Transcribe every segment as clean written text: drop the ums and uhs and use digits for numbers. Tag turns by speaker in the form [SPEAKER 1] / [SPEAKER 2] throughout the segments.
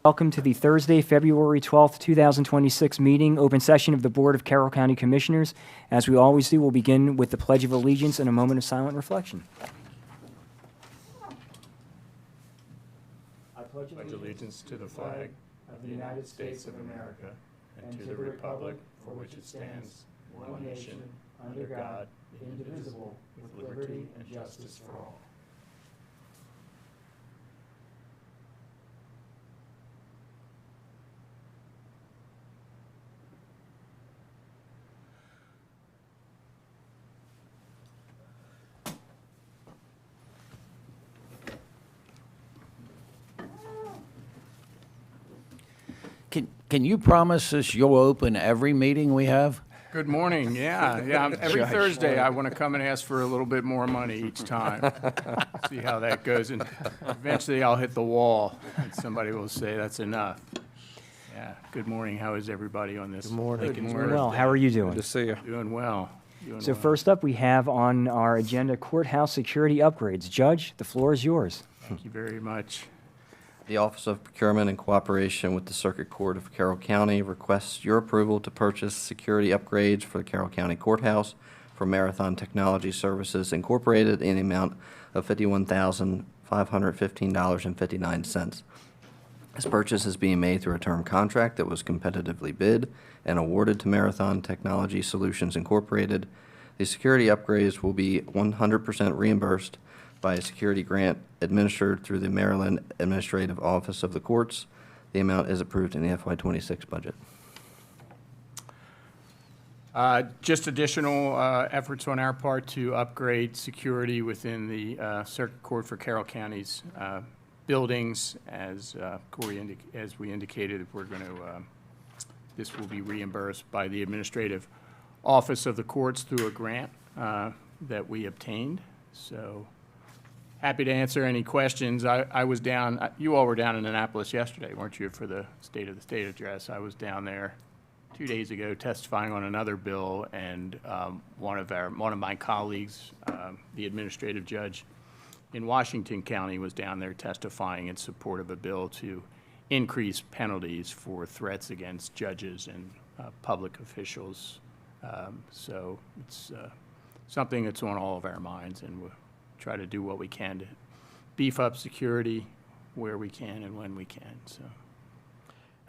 [SPEAKER 1] Welcome to the Thursday, February 12th, 2026 meeting, open session of the Board of Carroll County Commissioners. As we always do, we'll begin with the Pledge of Allegiance and a moment of silent reflection. I pledge
[SPEAKER 2] allegiance to the flag of the United States of America and to the republic for which it stands, one nation, under God, indivisible, with liberty and justice for all.
[SPEAKER 3] Can you promise us you'll open every meeting we have?
[SPEAKER 2] Good morning, yeah. Every
[SPEAKER 3] Judge.
[SPEAKER 2] Thursday, I want to come and ask for a little bit more money each time. See how that goes, and eventually I'll hit the wall, and somebody will say, that's enough. Yeah, good morning. How is everybody on this?
[SPEAKER 4] Good morning.
[SPEAKER 2] Lincoln's
[SPEAKER 1] Doing well. How are you doing?
[SPEAKER 4] Good to see you.
[SPEAKER 2] Doing well.
[SPEAKER 1] So first up, we have on our agenda courthouse security upgrades. Judge, the floor is yours.
[SPEAKER 2] Thank you very much.
[SPEAKER 5] The Office of Procurement, in cooperation with the Circuit Court of Carroll County, requests your approval to purchase security upgrades for the Carroll County Courthouse from Marathon Technology Services Incorporated in the amount of $51,515.59. This purchase is being made through a term contract that was competitively bid and awarded to Marathon Technology Solutions Incorporated. The security upgrades will be 100% reimbursed by a security grant administered through the Maryland Administrative Office of the Courts. The amount is approved in the FY26 budget.
[SPEAKER 2] Just additional efforts on our part to upgrade security within the Circuit Court for Carroll County's buildings. As we indicated, we're going to, this will be reimbursed by the Administrative Office of the Courts through a grant that we obtained. So happy to answer any questions. I was down, you all were down in Annapolis yesterday, weren't you, for the State of the State address? I was down there 2 days ago testifying on another bill, and one of my colleagues, the administrative judge in Washington County, was down there testifying in support of a bill to increase penalties for threats against judges and public officials. So it's something that's on all of our minds, and we'll try to do what we can to beef up security where we can and when we can. So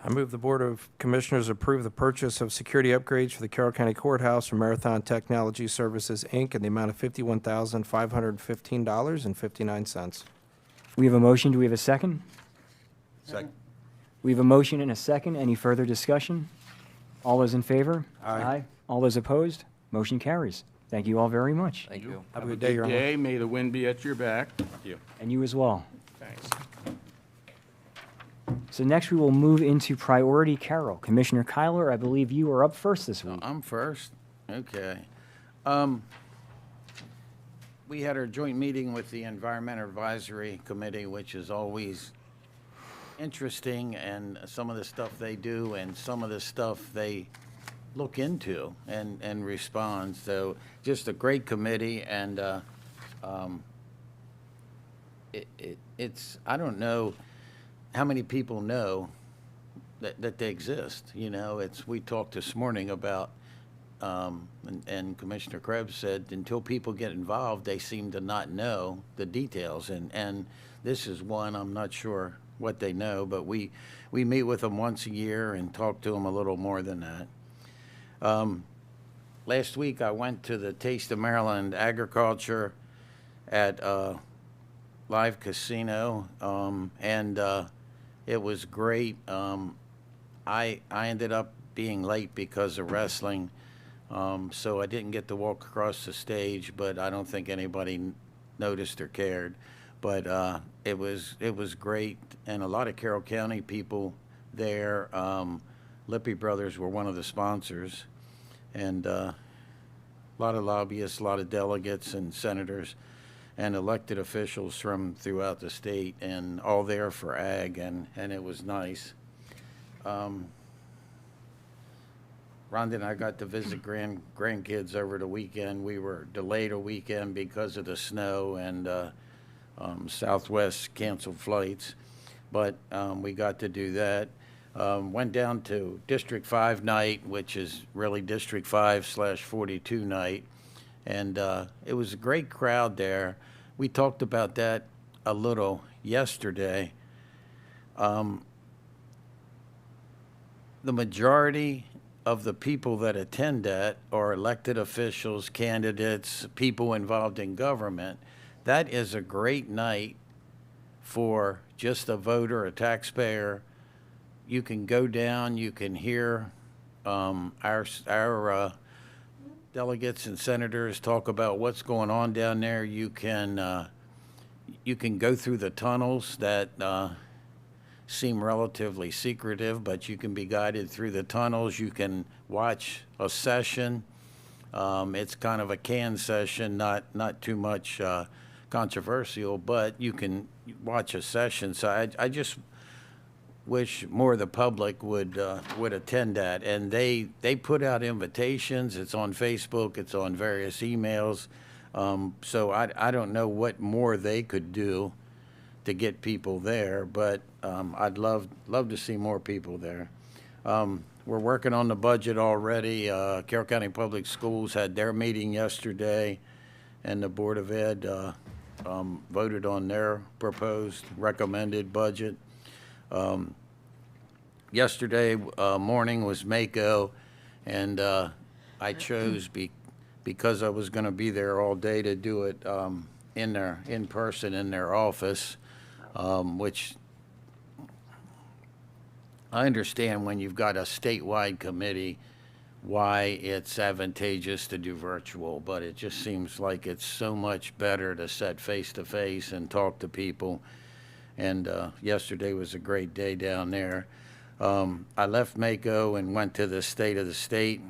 [SPEAKER 4] I move the Board of Commissioners approve the purchase of security upgrades for the Carroll County Courthouse from Marathon Technology Services, Inc. in the amount of $51,515.59.
[SPEAKER 1] We have a motion. Do we have a second?
[SPEAKER 3] Second.
[SPEAKER 1] We have a motion and a second. Any further discussion? All those in favor?
[SPEAKER 4] Aye.
[SPEAKER 1] All those opposed? Motion carries. Thank you all very much.
[SPEAKER 5] Thank you.
[SPEAKER 4] Have a good day, Your Honor.
[SPEAKER 2] May the wind be at your back.
[SPEAKER 1] And you as well.
[SPEAKER 2] Thanks.
[SPEAKER 1] So next we will move into Priority Carroll. Commissioner Kyler, I believe you are up first this week.
[SPEAKER 3] I'm first? Okay. We had our joint meeting with the Environmental Advisory Committee, which is always interesting, and some of the stuff they do and some of the stuff they look into and respond. So just a great committee, and it's I don't know how many people know that they exist. You know, we talked this morning about and Commissioner Krebs said until people get involved, they seem to not know the details, and this is one. I'm not sure what they know, but we meet with them once a year and talk to them a little more than that. Last week I went to the Taste of Maryland Agriculture at Live Casino, and it was great. I ended up being late because of wrestling, so I didn't get to walk across the stage, but I don't think anybody noticed or cared. But it was great, and a lot of Carroll County people there. Lippy Brothers were one of the sponsors, and a lot of lobbyists, a lot of delegates and senators and elected officials from throughout the state, and all there for ag, and it was nice. Rhonda and I got to visit grandkids over the weekend. We were delayed a weekend because of the snow, and Southwest canceled flights. but we got to do that. Went down to District 5 night, which is really District 5/42 night, and it was a great crowd there. We talked about that a little yesterday. The majority of the people that attend that are elected officials, candidates, people involved in government. That is a great night for just a voter, a taxpayer. You can go down, you can hear our delegates and senators talk about what's going on down there. You can go through the tunnels that seem relatively secretive, but you can be guided through the tunnels. You can watch a session. It's kind of a canned session, not too much controversial, but you can watch a session. So I just wish more of the public would attend that. And they put out invitations. It's on Facebook. It's on various emails. So I don't know what more they could do to get people there, but I'd love to see more people there. We're working on the budget already. Carroll County Public Schools had their meeting yesterday, and the Board of Ed voted on their proposed recommended budget. Yesterday morning was Mako, and I chose because I was going to be there all day to do it in person in their office, which I understand when you've got a statewide committee why it's advantageous to do virtual, but it just seems like it's so much better to sit face to face and talk to people. And yesterday was a great day down there. I left Mako and went to the State of the State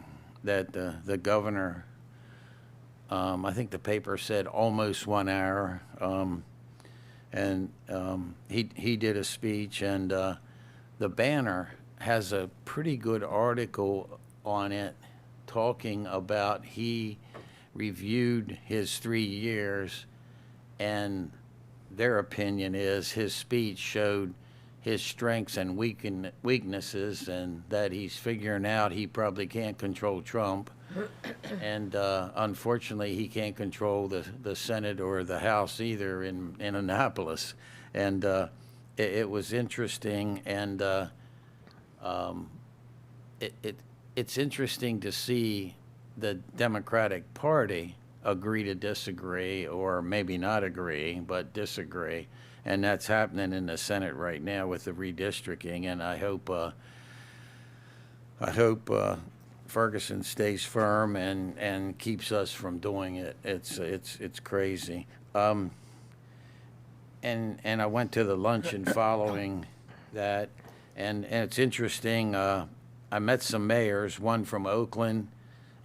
[SPEAKER 3] that the governor, I think the paper said almost 1 hour, and he did a speech, and the Banner has a pretty good article on it talking about he reviewed his 3 years, and their opinion is his speech showed his strengths and weaknesses, and that he's figuring out he probably can't control Trump. And unfortunately, he can't control the Senate or the House either in Annapolis. And it was interesting, and it's interesting to see the Democratic Party agree to disagree, or maybe not agree, but disagree. And that's happening in the Senate right now with the redistricting, and I hope Ferguson stays firm and keeps us from doing it. It's crazy. And I went to the luncheon following that, and it's interesting. I met some mayors, one from Oakland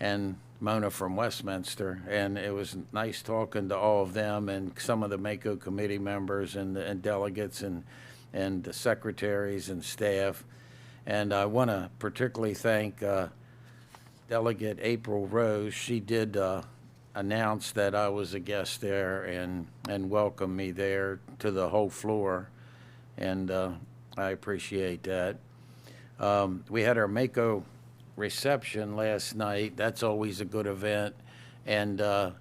[SPEAKER 3] and Mona from Westminster, and it was nice talking to all of them and some of the Mako committee members and delegates and the secretaries and staff. And I want to particularly thank Delegate April Rose. She did announce that I was a guest there and welcome me there to the whole floor, and I appreciate that. We had our Mako reception last night. That's always a good event, and a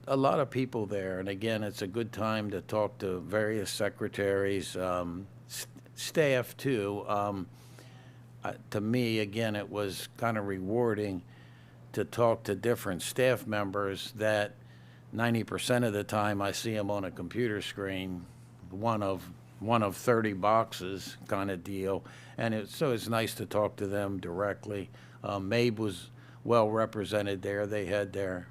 [SPEAKER 3] lot of people there. And again, it's a good time to talk to various secretaries, staff too. To me, again, it was kind of rewarding to talk to different staff members that 90% of the time I see them on a computer screen, one of 30 boxes kind of deal. And so it's nice to talk to them directly. MABE was well represented there. They had their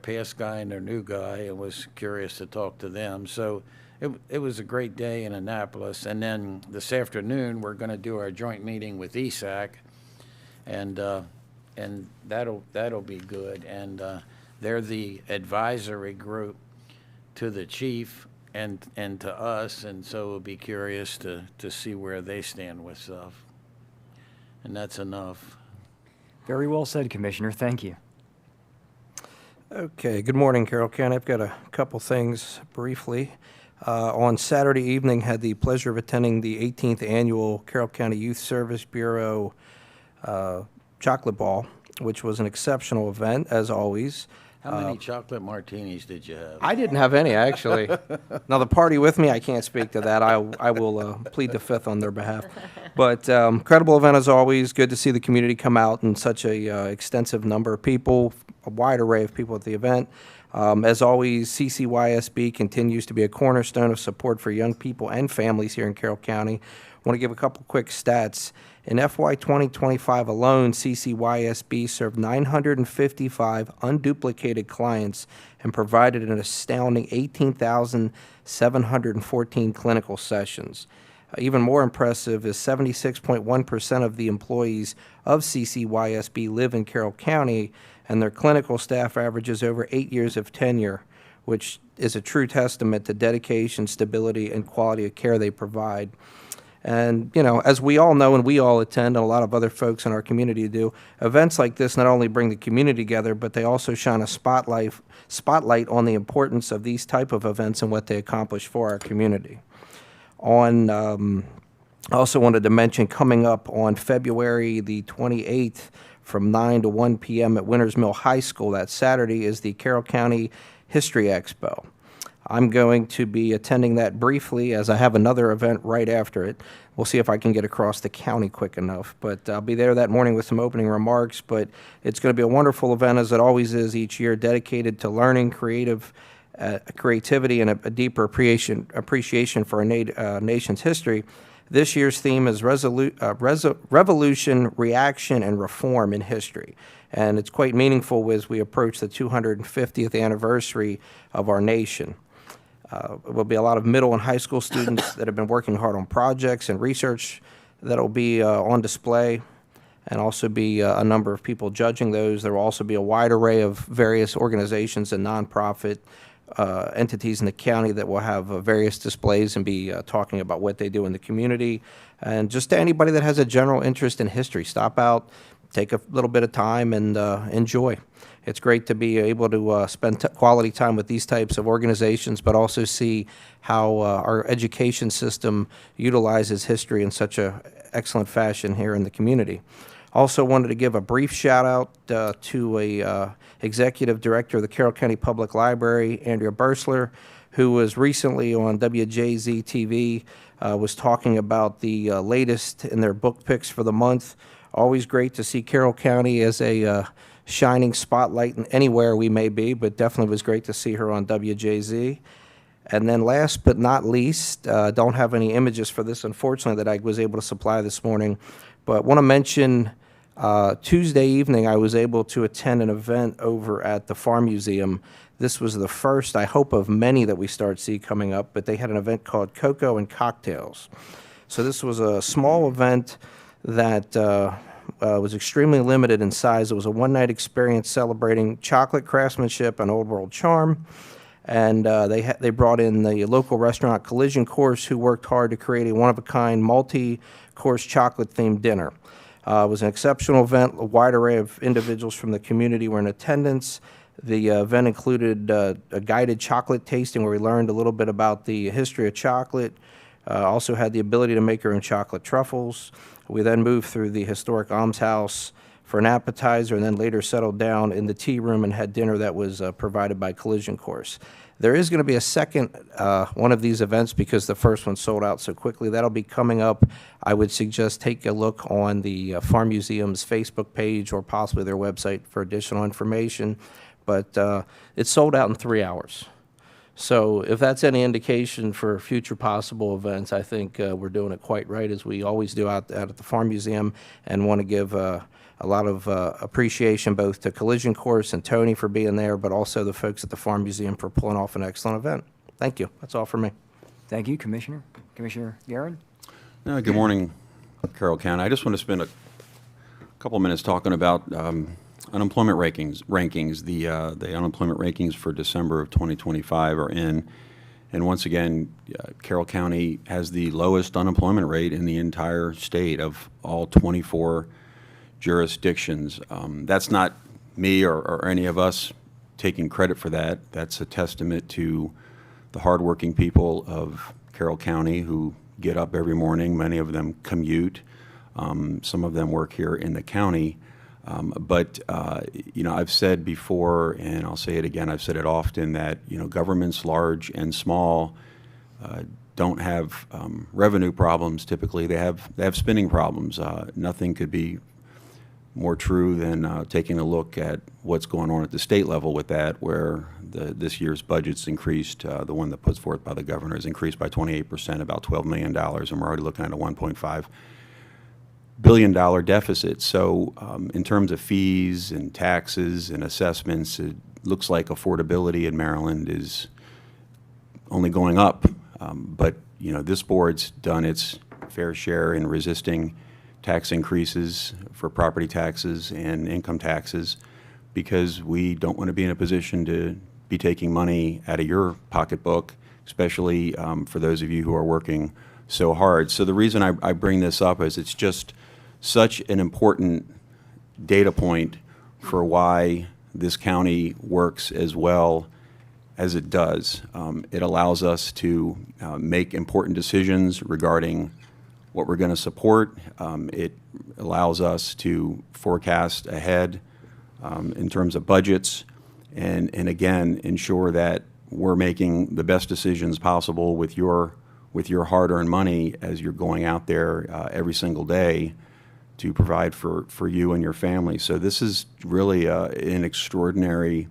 [SPEAKER 3] past guy and their new guy, and was curious to talk to them. So it was a great day in Annapolis. And then this afternoon, we're going to do our joint meeting with ESAC, and that'll be good. And they're the advisory group to the chief and to us, and so we'll be curious to see where they stand with stuff. And that's enough.
[SPEAKER 1] Very well said, Commissioner. Thank you.
[SPEAKER 4] Okay, good morning, Carroll County. I've got a couple things briefly. On Saturday evening, had the pleasure of attending the 18th Annual Carroll County Youth Service Bureau Chocolate Ball, which was an exceptional event, as always.
[SPEAKER 3] How many chocolate martinis did you have?
[SPEAKER 4] I didn't have any, actually. Now, the party with me, I can't speak to that. I will plead the fifth on their behalf. But incredible event, as always. Good to see the community come out in such a extensive number of people, a wide array of people at the event. As always, CCYSB continues to be a cornerstone of support for young people and families here in Carroll County. I want to give a couple quick stats. In FY 2025 alone, CCYSB served 955 unduplicated clients and provided an astounding 18,714 clinical sessions. Even more impressive is 76.1% of the employees of CCYSB live in Carroll County, and their clinical staff averages over 8 years of tenure, which is a true testament to dedication, stability, and quality of care they provide. And, you know, as we all know and we all attend, and a lot of other folks in our community do, events like this not only bring the community together, but they also shine a spotlight on the importance of these type of events and what they accomplish for our community. I also wanted to mention coming up on February the 28th from 9 to 1 p.m. at Winters Mill High School that Saturday is the Carroll County History Expo. I'm going to be attending that briefly as I have another event right after it. We'll see if I can get across the county quick enough, but I'll be there that morning with some opening remarks. But it's going to be a wonderful event, as it always is each year, dedicated to learning, creativity, and a deeper appreciation for our nation's history. This year's theme is revolution, reaction, and reform in history. And it's quite meaningful as we approach the 250th anniversary of our nation. There will be a lot of middle and high school students that have been working hard on projects and research that will be on display, and also be a number of people judging those. There will also be a wide array of various organizations and nonprofit entities in the county that will have various displays and be talking about what they do in the community. And just to anybody that has a general interest in history, stop out, take a little bit of time, and enjoy. It's great to be able to spend quality time with these types of organizations, but also see how our education system utilizes history in such an excellent fashion here in the community. Also wanted to give a brief shout out to a executive director of the Carroll County Public Library, Andrea Bursler, who was recently on WJZ TV, was talking about the latest in their book picks for the month. Always great to see Carroll County as a shining spotlight anywhere we may be, but definitely was great to see her on WJZ. And then last but not least, don't have any images for this, unfortunately, that I was able to supply this morning, but want to mention Tuesday evening I was able to attend an event over at the Farm Museum. This was the first, I hope, of many that we start see coming up, but they had an event called Cocoa and Cocktails. So this was a small event that was extremely limited in size. It was a one-night experience celebrating chocolate craftsmanship and old world charm. And they brought in the local restaurant Collision Course, who worked hard to create a one-of-a-kind multi-course chocolate-themed dinner. It was an exceptional event. A wide array of individuals from the community were in attendance. The event included a guided chocolate tasting where we learned a little bit about the history of chocolate. Also had the ability to make our own chocolate truffles. We then moved through the historic almshouse for an appetizer, and then later settled down in the tea room and had dinner that was provided by Collision Course. There is going to be a second one of these events because the first one sold out so quickly. That'll be coming up. I would suggest take a look on the Farm Museum's Facebook page or possibly their website for additional information. But it sold out in 3 hours. So if that's any indication for future possible events, I think we're doing it quite right, as we always do out at the Farm Museum, and want to give a lot of appreciation both to Collision Course and Tony for being there, but also the folks at the Farm Museum for pulling off an excellent event. Thank you. That's all for me.
[SPEAKER 1] Thank you, Commissioner. Commissioner Guerin?
[SPEAKER 6] Good morning, Carroll County. I just want to spend a couple minutes talking about unemployment rankings. The unemployment rankings for December of 2025 are in, and once again, Carroll County has the lowest unemployment rate in the entire state of all 24 jurisdictions. That's not me or any of us taking credit for that. That's a testament to the hardworking people of Carroll County who get up every morning. Many of them commute. Some of them work here in the county. But I've said before, and I'll say it again, I've said it often, that, governments large and small don't have revenue problems typically. They have spending problems. Nothing could be more true than taking a look at what's going on at the state level with that, where this year's budget's increased, the one that puts forth by the governor is increased by 28%, about $12 million, and we're already looking at a $1.5 billion deficit. So in terms of fees and taxes and assessments, it looks like affordability in Maryland is only going up. But this board's done its fair share in resisting tax increases for property taxes and income taxes, because we don't want to be in a position to be taking money out of your pocketbook, especially for those of you who are working so hard. So the reason I bring this up is it's just such an important data point for why this county works as well as it does. It allows us to make important decisions regarding what we're going to support. It allows us to forecast ahead in terms of budgets, and again, ensure that we're making the best decisions possible with your hard-earned money as you're going out there every single day to provide for you and your family. So this is really an extraordinary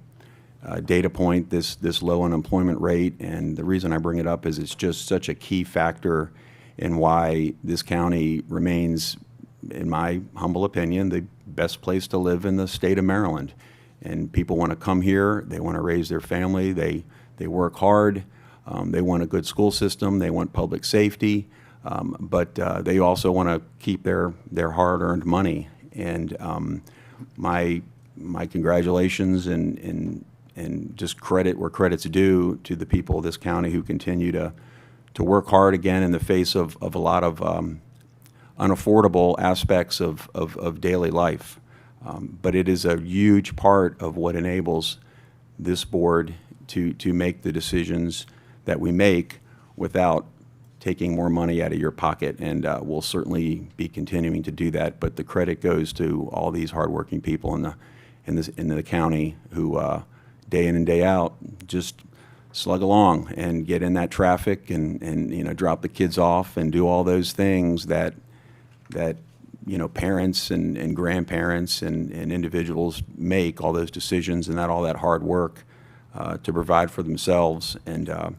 [SPEAKER 6] data point, this low unemployment rate, and the reason I bring it up is it's just such a key factor in why this county remains, in my humble opinion, the best place to live in the state of Maryland. And people want to come here, they want to raise their family, they work hard, they want a good school system, they want public safety, but they also want to keep their hard-earned money. And my congratulations and just credit where credit's due to the people of this county who continue to work hard, again, in the face of a lot of unaffordable aspects of daily life. But it is a huge part of what enables this board to make the decisions that we make without taking more money out of your pocket, and we'll certainly be continuing to do that. But the credit goes to all these hardworking people in the county who day in and day out just slug along and get in that traffic and drop the kids off and do all those things that parents and grandparents and individuals make, all those decisions and all that hard work to provide for themselves. And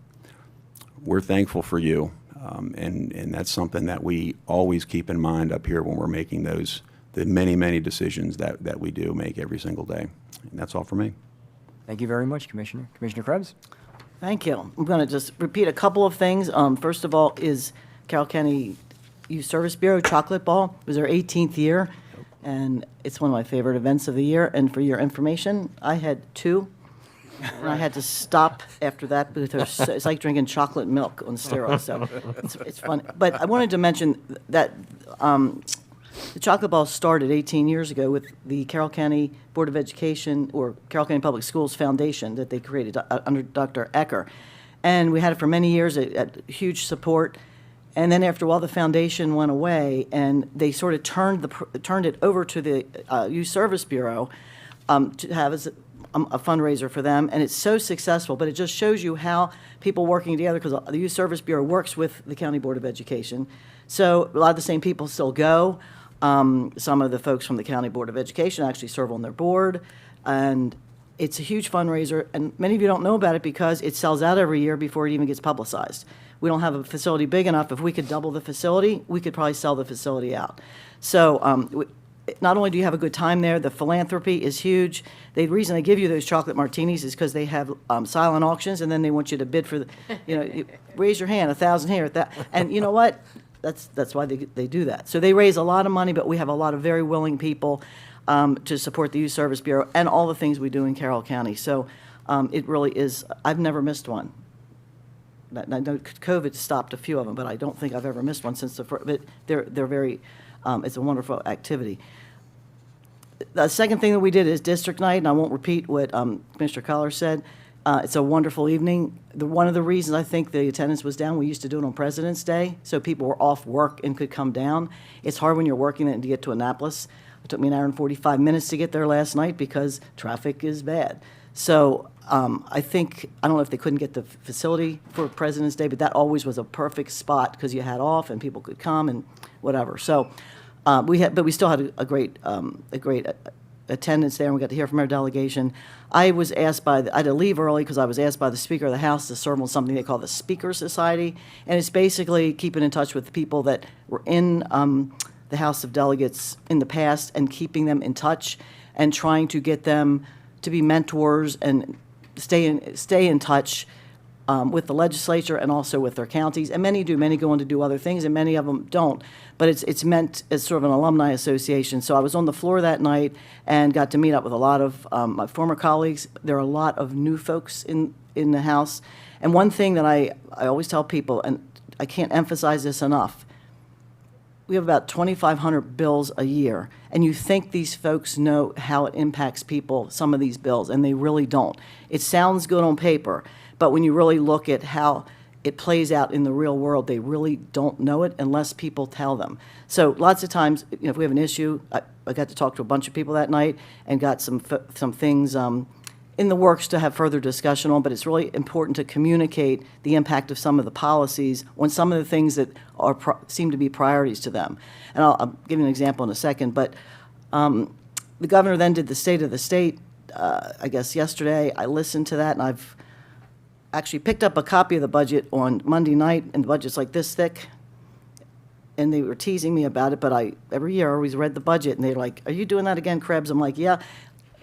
[SPEAKER 6] we're thankful for you. And that's something that we always keep in mind up here when we're making the many decisions that we do make every single day. And that's all for me.
[SPEAKER 1] Thank you very much, Commissioner. Commissioner Krebs?
[SPEAKER 7] Thank you. I'm going to just repeat a couple of things. First of all is Carroll County Youth Service Bureau Chocolate Ball. It was their 18th year, and it's one of my favorite events of the year. And for your information, I had 2, and I had to stop after that because it's like drinking chocolate milk on steroids, so it's fun. But I wanted to mention that the Chocolate Ball started 18 years ago with the Carroll County Board of Education, or Carroll County Public Schools Foundation, that they created under Dr. Ecker. And we had it for many years, it had huge support. And then after a while, the foundation went away, and they sort of turned it over to the Youth Service Bureau to have as a fundraiser for them. And it's so successful, but it just shows you how people working together, because the Youth Service Bureau works with the County Board of Education. So a lot of the same people still go. Some of the folks from the County Board of Education actually serve on their board, and it's a huge fundraiser, and many of you don't know about it because it sells out every year before it even gets publicized. We don't have a facility big enough. If we could double the facility, we could probably sell the facility out. So not only do you have a good time there, the philanthropy is huge. The reason they give you those chocolate martinis is because they have silent auctions, and then they want you to bid for, raise your hand, 1,000 here, and you know what? That's why they do that. So they raise a lot of money, but we have a lot of very willing people to support the Youth Service Bureau and all the things we do in Carroll County. So it really is, I've never missed one. I know COVID stopped a few of them, but I don't think I've ever missed one since the first, but they're very, it's a wonderful activity. The second thing that we did is district night, and I won't repeat what Commissioner Collar said. It's a wonderful evening. One of the reasons I think the attendance was down, we used to do it on President's Day, so people were off work and could come down. It's hard when you're working and to get to Annapolis. It took me an hour and 45 minutes to get there last night because traffic is bad. So I don't know if they couldn't get the facility for President's Day, but that always was a perfect spot because you had off and people could come and whatever. So but we still had a great attendance there, and we got to hear from our delegation. I was asked I had to leave early because I was asked by the Speaker of the House to serve on something they call the Speaker Society, and it's basically keeping in touch with the people that were in the House of Delegates in the past and keeping them in touch and trying to get them to be mentors and stay in touch with the legislature and also with their counties. And many do. Many go on to do other things, and many of them don't. But it's meant as sort of an alumni association. So I was on the floor that night and got to meet up with a lot of my former colleagues. There are a lot of new folks in the House. And one thing that I always tell people, and I can't emphasize this enough, we have about 2,500 bills a year, and you think these folks know how it impacts people, some of these bills, and they really don't. It sounds good on paper, but when you really look at how it plays out in the real world, they really don't know it unless people tell them. So lots of times, if we have an issue, I got to talk to a bunch of people that night and got some things in the works to have further discussion on, but it's really important to communicate the impact of some of the policies on some of the things that seem to be priorities to them. And I'll give you an example in a second, but the governor then did the State of the State, I guess yesterday. I listened to that, and I've actually picked up a copy of the budget on Monday night, and the budget's like this thick. And they were teasing me about it, but every year I always read the budget, and they're like, "Are you doing that again, Krebs?" I'm like, "Yeah."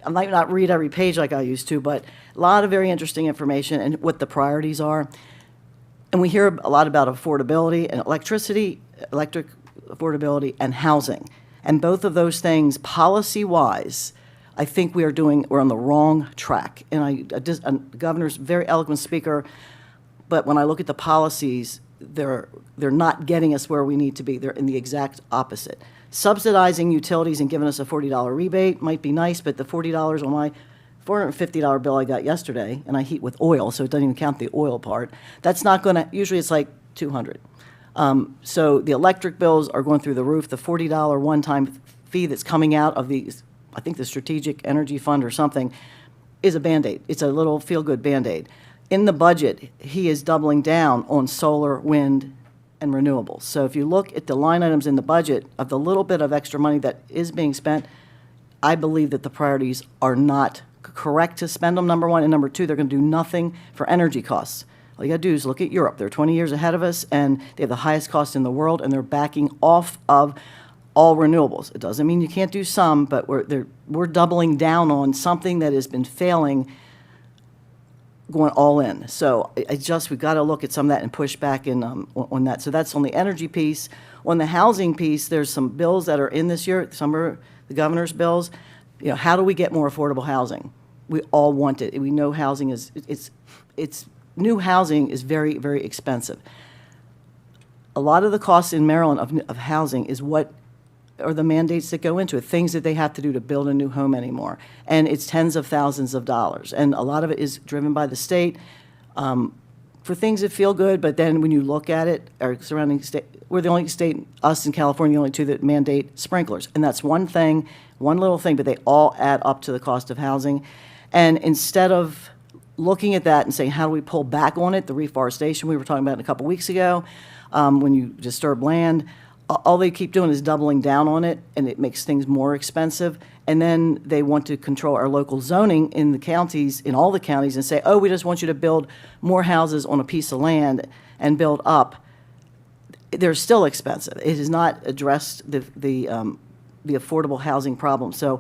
[SPEAKER 7] I might not read every page like I used to, but a lot of very interesting information and what the priorities are. And we hear a lot about affordability and electric affordability and housing. And both of those things, policy-wise, I think we're on the wrong track. And the governor's a very eloquent speaker, but when I look at the policies, they're not getting us where we need to be. They're in the exact opposite. Subsidizing utilities and giving us a $40 rebate might be nice, but the $40 on my $450 bill I got yesterday, and I heat with oil, so it doesn't even count the oil part, that's not going to, usually it's like $200. So the electric bills are going through the roof. The $40 one-time fee that's coming out of I think the Strategic Energy Fund or something, is a Band-Aid. It's a little feel-good Band-Aid. In the budget, he is doubling down on solar, wind, and renewables. So if you look at the line items in the budget of the little bit of extra money that is being spent, I believe that the priorities are not correct to spend them, number one. And number two, they're going to do nothing for energy costs. All you got to do is look at Europe. They're 20 years ahead of us, and they have the highest cost in the world, and they're backing off of all renewables. It doesn't mean you can't do some, but we're doubling down on something that has been failing, going all in. So we've got to look at some of that and push back on that. So that's on the energy piece. On the housing piece, there's some bills that are in this year. Some are the governor's bills. How do we get more affordable housing? We all want it. We know housing new housing is very, very expensive. A lot of the costs in Maryland of housing is what are the mandates that go into it, things that they have to do to build a new home anymore. And it's tens of thousands of dollars. And a lot of it is driven by the state for things that feel good, but then when you look at it, our surrounding state, we're the only state, us and California, the only two that mandate sprinklers. And that's one thing, one little thing, but they all add up to the cost of housing. And instead of looking at that and saying, how do we pull back on it, the reforestation we were talking about a couple weeks ago, when you disturb land, all they keep doing is doubling down on it, and it makes things more expensive. And then they want to control our local zoning in the counties, in all the counties, and say, oh, we just want you to build more houses on a piece of land and build up. They're still expensive. It has not addressed the affordable housing problem. So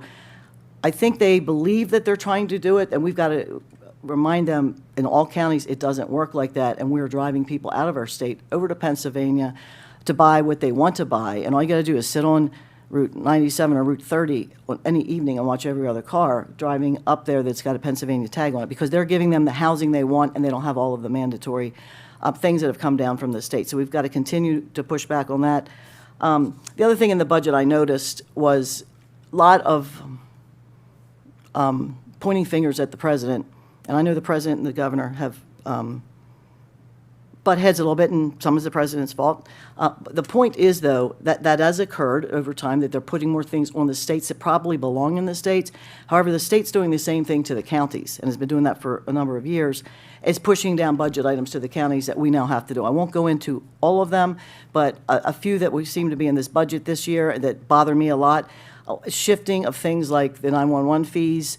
[SPEAKER 7] I think they believe that they're trying to do it, and we've got to remind them in all counties it doesn't work like that, and we're driving people out of our state over to Pennsylvania to buy what they want to buy. And all you got to do is sit on Route 97 or Route 30 on any evening and watch every other car driving up there that's got a Pennsylvania tag on it, because they're giving them the housing they want, and they don't have all of the mandatory things that have come down from the state. So we've got to continue to push back on that. The other thing in the budget I noticed was a lot of pointing fingers at the president And I know the president and the governor have butt heads a little bit, and some is the president's fault. The point is, though, that that has occurred over time, that they're putting more things on the states that probably belong in the states. However, the state's doing the same thing to the counties, and has been doing that for a number of years. It's pushing down budget items to the counties that we now have to do. I won't go into all of them, but a few that we seem to be in this budget this year that bother me a lot. Shifting of things like the 911 fees.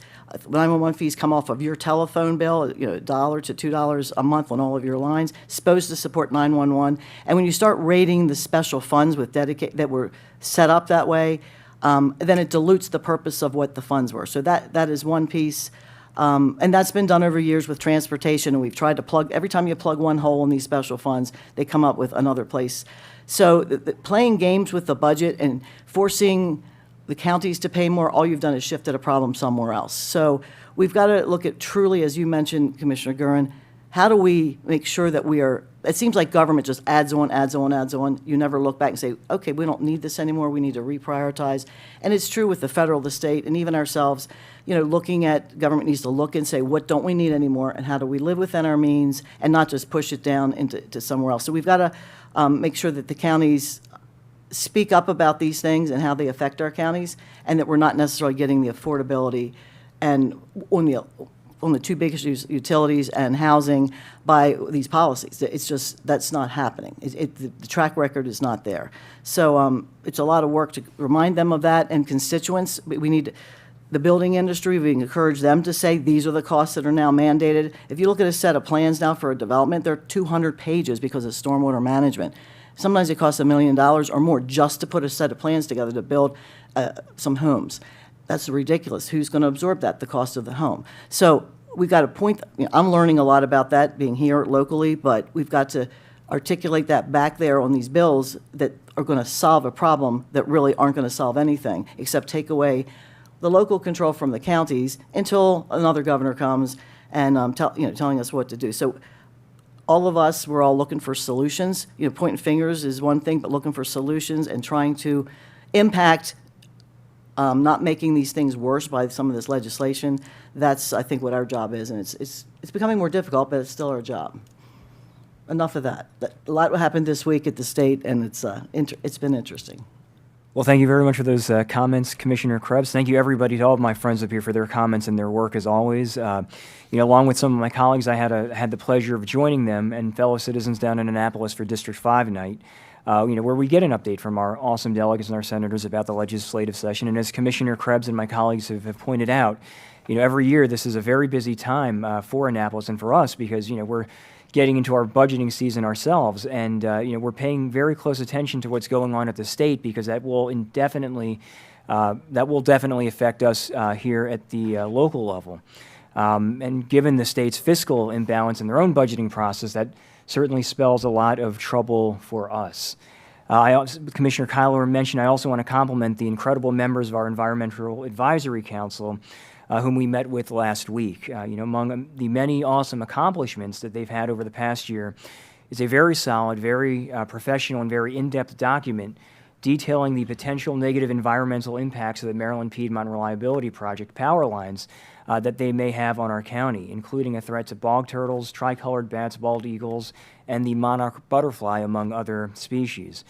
[SPEAKER 7] 911 fees come off of your telephone bill, $1 to $2 a month on all of your lines, supposed to support 911. And when you start rating the special funds with that were set up that way, then it dilutes the purpose of what the funds were. So that is one piece. And that's been done over years with transportation, and we've tried to plug, every time you plug one hole in these special funds, they come up with another place. So playing games with the budget and forcing the counties to pay more, all you've done is shifted a problem somewhere else. So we've got to look at truly, as you mentioned, Commissioner Gurin, how do we make sure that we are, it seems like government just adds on, adds on, adds on. You never look back and say, okay, we don't need this anymore, we need to reprioritize. And it's true with the federal, the state, and even ourselves, looking at, government needs to look and say, what don't we need anymore, and how do we live within our means, and not just push it down into somewhere else. So we've got to make sure that the counties speak up about these things and how they affect our counties, and that we're not necessarily getting the affordability and on the two biggest issues, utilities and housing, by these policies. It's just, that's not happening. The track record is not there. So it's a lot of work to remind them of that, and constituents, we need the building industry, we encourage them to say, these are the costs that are now mandated. If you look at a set of plans now for a development, they're 200 pages because of stormwater management. Sometimes it costs $1 million or more just to put a set of plans together to build some homes. That's ridiculous. Who's going to absorb that, the cost of the home? So we've got to point, I'm learning a lot about that being here locally, but we've got to articulate that back there on these bills that are going to solve a problem that really aren't going to solve anything except take away the local control from the counties until another governor comes and telling us what to do. So all of us, we're all looking for solutions. Pointing fingers is one thing, but looking for solutions and trying to impact, not making these things worse by some of this legislation. That's, I think, what our job is, and it's becoming more difficult, but it's still our job. Enough of that. A lot happened this week at the state, and it's been interesting.
[SPEAKER 1] Well, thank you very much for those comments, Commissioner Krebs. Thank you, everybody, to all of my friends up here for their comments and their work, as always. Along with some of my colleagues, I had the pleasure of joining them and fellow citizens down in Annapolis for District 5 night, where we get an update from our awesome delegates and our senators about the legislative session. And as Commissioner Krebs and my colleagues have pointed out, every year this is a very busy time for Annapolis and for us because, we're getting into our budgeting season ourselves, and we're paying very close attention to what's going on at the state because that will definitely affect us here at the local level. And given the state's fiscal imbalance in their own budgeting process, that certainly spells a lot of trouble for us. Commissioner Kyler mentioned, I also want to compliment the incredible members of our Environmental Advisory Council whom we met with last week. Among the many awesome accomplishments that they've had over the past year is a very solid, very professional, and very in-depth document detailing the potential negative environmental impacts of the Maryland Piedmont Reliability Project power lines that they may have on our county, including a threat to bog turtles, tricolored bats, bald eagles, and the monarch butterfly, among other species.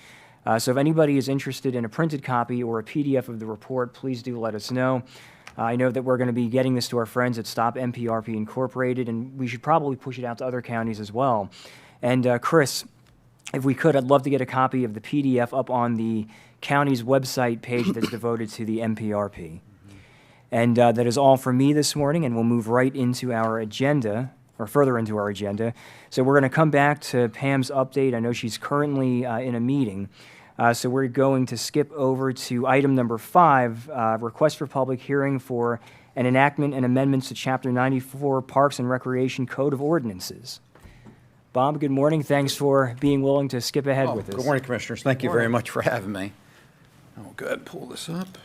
[SPEAKER 1] So if anybody is interested in a printed copy or a PDF of the report, please do let us know. I know that we're going to be getting this to our friends at Stop MPRP Incorporated, and we should probably push it out to other counties as well. And Chris, if we could, I'd love to get a copy of the PDF up on the county's website page that's devoted to the MPRP. And that is all for me this morning, and we'll move right into our agenda, or further into our agenda. So we're going to come back to Pam's update. I know she's currently in a meeting. So we're going to skip over to item number 5, request for public hearing for an enactment and amendments to Chapter 94 Parks and Recreation Code of Ordinances. Bob, good morning. Thanks for being willing to skip ahead with us.
[SPEAKER 8] Good morning, Commissioners. Thank you very much for having me. I'll go ahead and pull this up.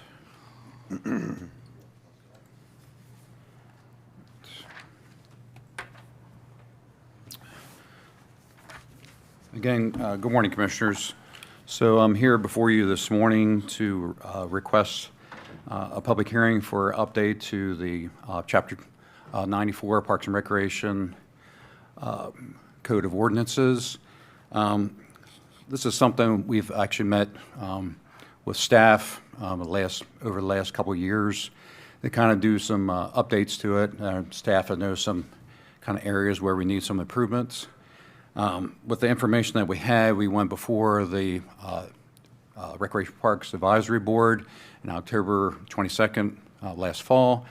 [SPEAKER 8] Again, good morning, Commissioners. So I'm here before you this morning to request a public hearing for update to the Chapter 94 Parks and Recreation Code of Ordinances. This is something we've actually met with staff over the last couple of years. They kind of do some updates to it. Staff knows some kind of areas where we need some improvements. With the information that we had, we went before the Recreation Parks Advisory Board in October 22nd last fall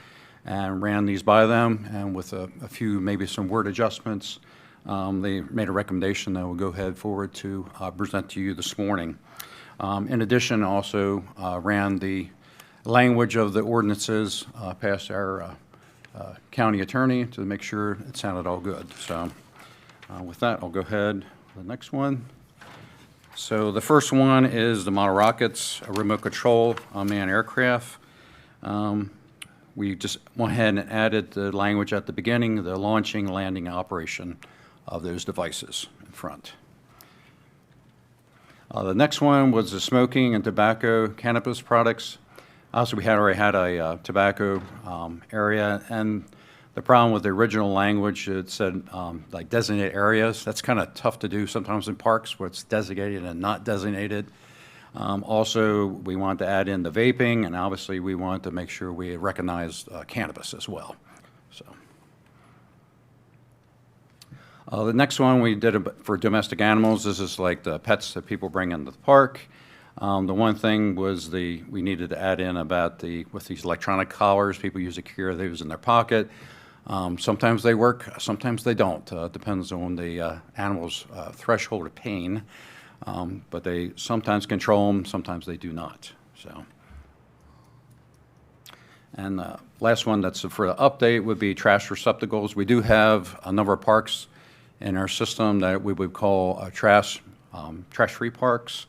[SPEAKER 8] and ran these by them, and with a few, maybe some word adjustments, they made a recommendation that we'll go ahead forward to present to you this morning. In addition, also ran the language of the ordinances past our county attorney to make sure it sounded all good. So with that, I'll go ahead to the next one. So the first one is the model rockets, a remote control unmanned aircraft. We just went ahead and added the language at the beginning, the launching, landing, operation of those devices in front. The next one was the smoking and tobacco cannabis products. Also, we already had a tobacco area, and the problem with the original language, it said like designated areas. That's kind of tough to do sometimes in parks where it's designated and not designated. Also, we wanted to add in the vaping, and obviously we wanted to make sure we recognized cannabis as well. So, the next one we did for domestic animals. This is like the pets that people bring into the park. The one thing was we needed to add in about with these electronic collars, people usually carry those in their pocket. Sometimes they work, sometimes they don't. Depends on the animal's threshold of pain. But they sometimes control them, sometimes they do not. So, and the last one that's for the update would be trash receptacles. We do have a number of parks in our system that we would call trash-free parks.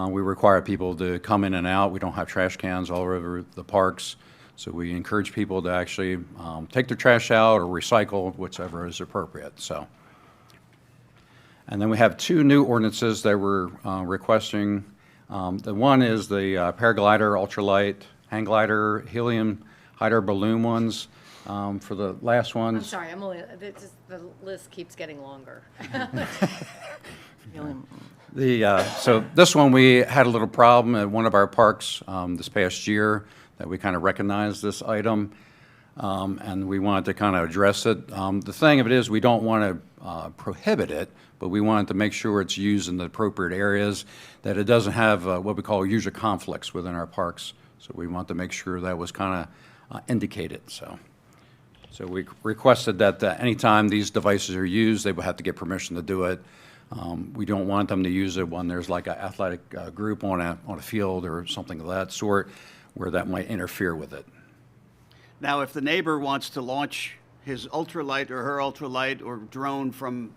[SPEAKER 8] We require people to come in and out. We don't have trash cans all over the parks, so we encourage people to actually take their trash out or recycle, whichever is appropriate. So. And then we have two new ordinances that we're requesting. The one is the paraglider, ultralight, hang glider, helium hider balloon ones. For the last ones.
[SPEAKER 9] I'm sorry, the list keeps getting longer.
[SPEAKER 8] So this one, we had a little problem at one of our parks this past year that we kind of recognized this item, and we wanted to kind of address it. The thing of it is, we don't want to prohibit it, but we wanted to make sure it's used in the appropriate areas, that it doesn't have what we call user conflicts within our parks. So we want to make sure that was kind of indicated. So we requested that anytime these devices are used, they would have to get permission to do it. We don't want them to use it when there's like an athletic group on a field or something of that sort where that might interfere with it.
[SPEAKER 10] Now, if the neighbor wants to launch his ultralight or her ultralight or drone from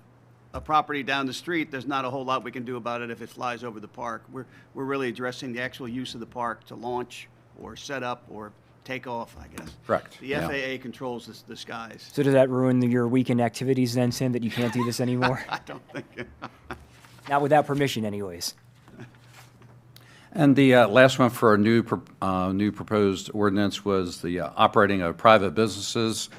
[SPEAKER 10] a property down the street, there's not a whole lot we can do about it if it flies over the park. We're really addressing the actual use of the park to launch or set up or take off, I guess.
[SPEAKER 8] Correct.
[SPEAKER 10] The
[SPEAKER 8] yeah.
[SPEAKER 10] FAA controls the skies.
[SPEAKER 1] So does that ruin your weekend activities then, Tim, that you can't do this anymore?
[SPEAKER 10] I don't think.
[SPEAKER 1] Not without permission anyways.
[SPEAKER 8] And the last one for a new proposed ordinance was the operating of private businesses.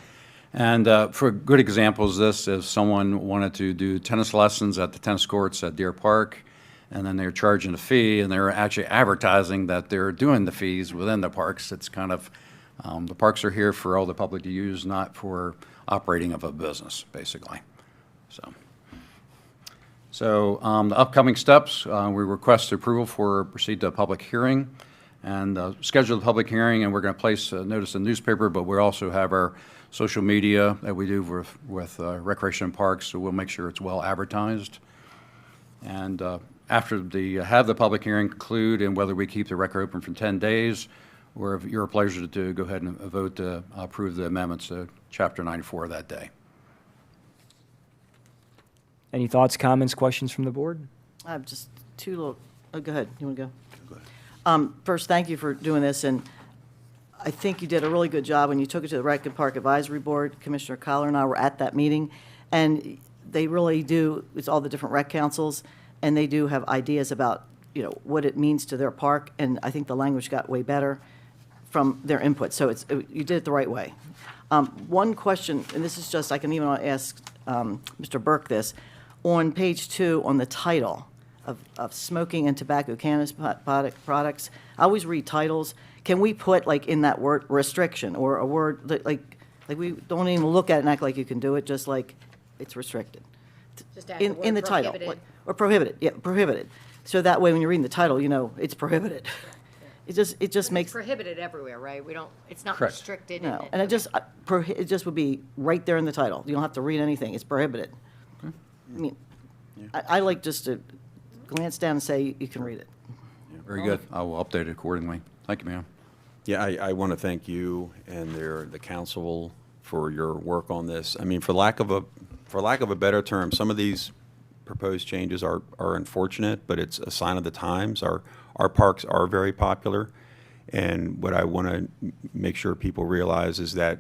[SPEAKER 8] And for good examples of this, if someone wanted to do tennis lessons at the tennis courts at Deer Park, and then they're charging a fee, and they're actually advertising that they're doing the fees within the parks, it's kind of, the parks are here for all the public to use, not for operating of a business, basically. So the upcoming steps, we request approval for proceed to a public hearing and schedule the public hearing, and we're going to place a notice in the newspaper, but we also have our social media that we do with Recreation and Parks, so we'll make sure it's well advertised. And after have the public hearing conclude, and whether we keep the record open for 10 days, or if your pleasure to go ahead and vote to approve the amendments to Chapter 94 that day.
[SPEAKER 1] Any thoughts, comments, questions from the board?
[SPEAKER 7] I have just two little, go ahead, you want to go? Go ahead. First, thank you for doing this, and I think you did a really good job when you took it to the Rec and Park Advisory Board. Commissioner Collar and I were at that meeting, and they really do, it's all the different rec councils, and they do have ideas about, what it means to their park, and I think the language got way better from their input, so you did it the right way. One question, and this is just, I can even ask Mr. Burke this. On page 2, on the title of smoking and tobacco cannabis products, I always read titles. Can we put, like, in that word restriction, or a word, like we don't even look at it and act like you can do it, just like it's restricted?
[SPEAKER 9] Just add the
[SPEAKER 7] In the
[SPEAKER 9] word
[SPEAKER 7] title.
[SPEAKER 9] prohibited.
[SPEAKER 7] Or prohibited, yeah, prohibited. So that way, when you're reading the title, you know it's prohibited. It just
[SPEAKER 9] It's
[SPEAKER 7] makes,
[SPEAKER 9] prohibited everywhere, right? We don't, it's not
[SPEAKER 8] Correct.
[SPEAKER 9] restricted.
[SPEAKER 7] no, and it just, it just would be right there in the title. You don't have to read anything, it's prohibited. I mean, I like just to glance down and say you can read it.
[SPEAKER 8] Very good. I will update it accordingly. Thank you, ma'am.
[SPEAKER 6] Yeah, I want to thank you and the council for your work on this. I mean, for lack of a better term, some of these proposed changes are unfortunate, but it's a sign of the times. Our parks are very popular, and what I want to make sure people realize is that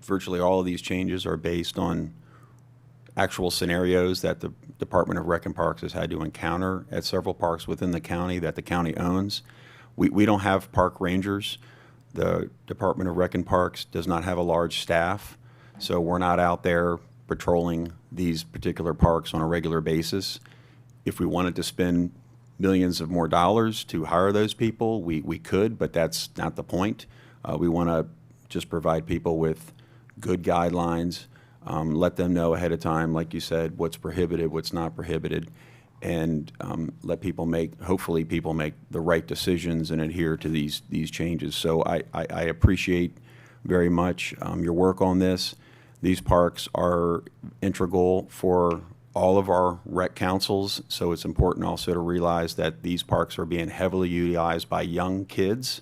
[SPEAKER 6] virtually all of these changes are based on actual scenarios that the Department of Rec and Parks has had to encounter at several parks within the county that the county owns. We don't have park rangers. The Department of Rec and Parks does not have a large staff, so we're not out there patrolling these particular parks on a regular basis. If we wanted to spend millions of more dollars to hire those people, we could, but that's not the point. We want to just provide people with good guidelines, let them know ahead of time, like you said, what's prohibited, what's not prohibited, and let people hopefully people make the right decisions and adhere to these changes. So I appreciate very much your work on this. These parks are integral for all of our rec councils, so it's important also to realize that these parks are being heavily utilized by young kids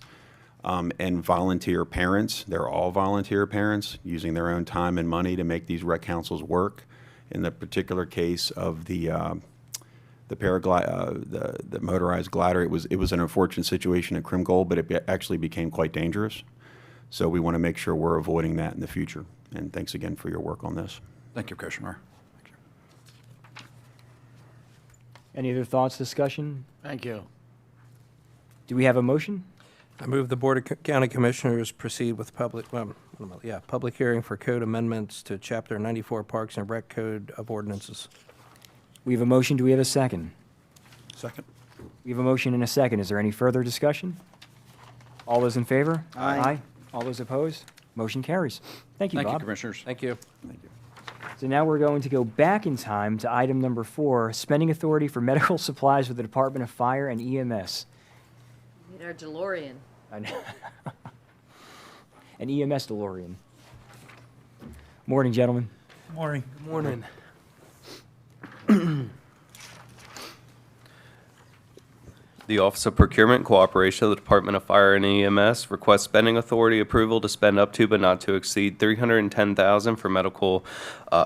[SPEAKER 6] and volunteer parents. They're all volunteer parents using their own time and money to make these rec councils work. In the particular case of the motorized glider, it was an unfortunate situation at Crimgold, but it actually became quite dangerous. So we want to make sure we're avoiding that in the future. And thanks again for your work on this.
[SPEAKER 8] Thank you, Commissioner. Thank you.
[SPEAKER 1] Any other thoughts, discussion?
[SPEAKER 3] Thank you.
[SPEAKER 1] Do we have a motion?
[SPEAKER 4] I move the Board of County Commissioners proceed with public hearing for code amendments to Chapter 94 Parks and Rec Code of Ordinances.
[SPEAKER 1] We have a motion. Do we have a second?
[SPEAKER 8] Second.
[SPEAKER 1] We have a motion and a second. Is there any further discussion? All those in favor?
[SPEAKER 7] Aye.
[SPEAKER 1] All those opposed? Motion carries. Thank you,
[SPEAKER 8] Thank you,
[SPEAKER 1] Bob.
[SPEAKER 8] Commissioners.
[SPEAKER 4] Thank you.
[SPEAKER 1] So now we're going to go back in time to item number 4, spending authority for medical supplies for the Department of Fire and EMS.
[SPEAKER 9] Need our DeLorean.
[SPEAKER 1] An EMS DeLorean. Morning, gentlemen.
[SPEAKER 11] Morning.
[SPEAKER 1] Good morning.
[SPEAKER 12] The Office of Procurement and Cooperation of the Department of Fire and EMS requests spending authority approval to spend up to but not to exceed $310,000 for medical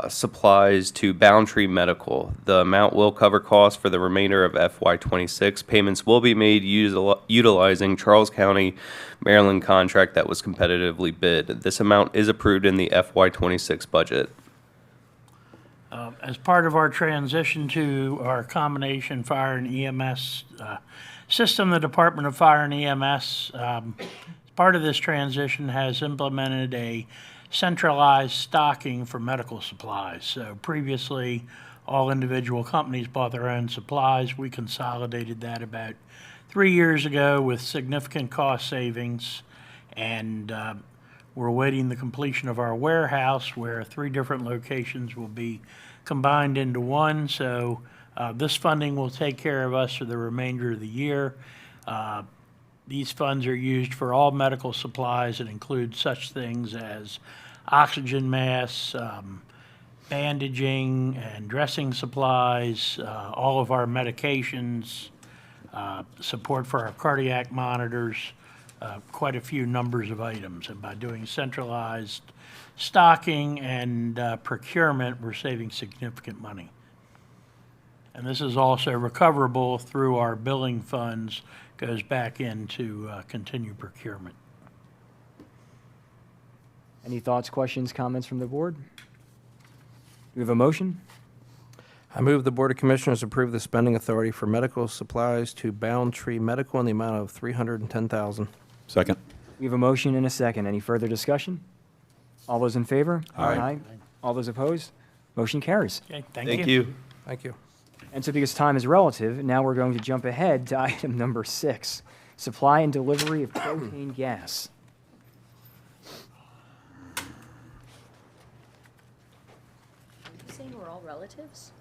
[SPEAKER 12] supplies to Boundtree Medical. The amount will cover costs for the remainder of FY26. Payments will be made utilizing Charles County, Maryland contract that was competitively bid. This amount is approved in the FY26 budget.
[SPEAKER 11] As part of our transition to our combination fire and EMS system, the Department of Fire and EMS, part of this transition, has implemented a centralized stocking for medical supplies. So previously, all individual companies bought their own supplies. We consolidated that about 3 years ago with significant cost savings, and we're awaiting the completion of our warehouse where 3 different locations will be combined into one. So this funding will take care of us for the remainder of the year. These funds are used for all medical supplies. It includes such things as oxygen masks, bandaging and dressing supplies, all of our medications, support for our cardiac monitors, quite a few numbers of items. And by doing centralized stocking and procurement, we're saving significant money. And this is also recoverable through our billing funds, goes back into continued procurement.
[SPEAKER 1] Any thoughts, questions, comments from the board? Do we have a motion?
[SPEAKER 4] I move the Board of Commissioners approve the spending authority for medical supplies to Boundtree Medical in the amount of $310,000.
[SPEAKER 6] Second.
[SPEAKER 1] We have a motion and a second. Any further discussion? All those in favor?
[SPEAKER 6] Aye.
[SPEAKER 1] All those opposed? Motion carries.
[SPEAKER 11] Okay,
[SPEAKER 12] Thank you.
[SPEAKER 4] Thank you.
[SPEAKER 1] And so because time is relative, now we're going to jump ahead to item number 6, supply and delivery of propane gas.
[SPEAKER 9] Are you saying we're all relatives?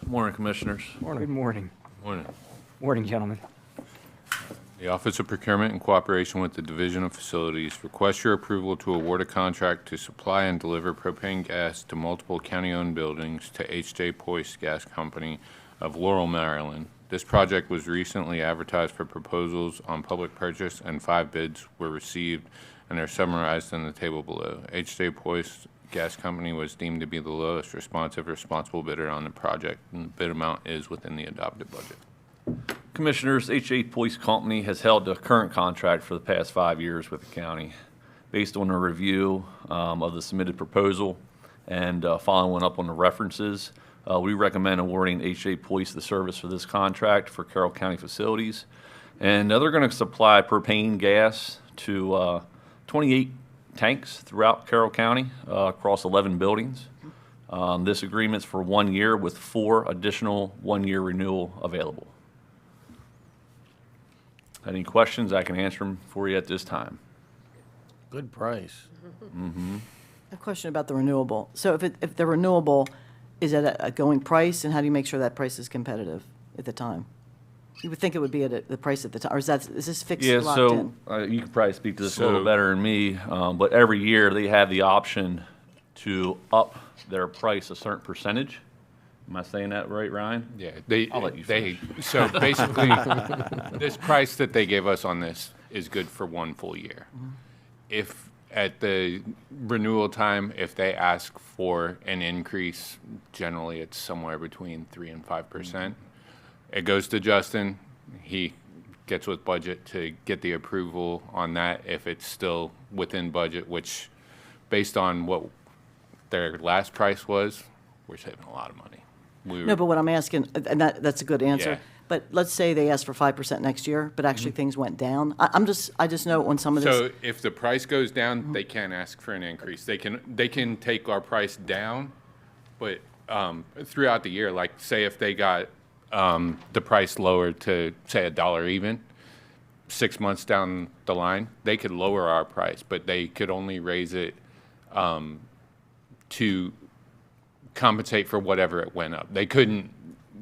[SPEAKER 13] Morning, Commissioners.
[SPEAKER 1] Good morning.
[SPEAKER 13] Morning.
[SPEAKER 1] Morning, gentlemen.
[SPEAKER 13] The Office of Procurement, in cooperation with the Division of Facilities, requests your approval to award a contract to supply and deliver propane gas to multiple county-owned buildings to H.J. Poyce Gas Company of Laurel, Maryland. This project was recently advertised for proposals on public purchase, and 5 bids were received and are summarized in the table below. H.J. Poyce Gas Company was deemed to be the lowest responsible bidder on the project, and the bid amount is within the adopted budget.
[SPEAKER 14] Commissioners, H.J. Poyce Company has held the current contract for the past 5 years with the county. Based on a review of the submitted proposal and following up on the references, we recommend awarding H.J. Poyce the service for this contract for Carroll County facilities. And they're going to supply propane gas to 28 tanks throughout Carroll County across 11 buildings. This agreement's for 1 year with 4 additional 1-year renewal available. Any questions, I can answer them for you at this time.
[SPEAKER 3] Good price.
[SPEAKER 7] A question about the renewable. So if the renewable, is at a going price, and how do you make sure that price is competitive at the time? You would think it would be at the price at the time, or is this fixed,
[SPEAKER 14] Yeah,
[SPEAKER 7] locked
[SPEAKER 14] so
[SPEAKER 7] in?
[SPEAKER 14] you could probably speak to this a
[SPEAKER 13] So-
[SPEAKER 14] little better than me, but every year they have the option to up their price a certain percentage. Am I saying that right, Ryan?
[SPEAKER 13] Yeah,
[SPEAKER 14] I'll let you
[SPEAKER 13] so basically, this price that they gave us on this is good for 1 full year. If at the renewal time, if they ask for an increase, generally it's somewhere between 3% and 5%. It goes to Justin. He gets with budget to get the approval on that if it's still within budget, which based on what their last price was, we're saving a lot of money.
[SPEAKER 7] No, but what I'm asking, and that's a good answer,
[SPEAKER 13] Yeah.
[SPEAKER 7] but let's say they ask for 5% next year, but actually things went down. I just know on some of this.
[SPEAKER 13] So if the price goes down, they can't ask for an increase. They can take our price down, but throughout the year, like say if they got the price lowered to say $1 even, 6 months down the line, they could lower our price, but they could only raise it to compensate for whatever it went up. They couldn't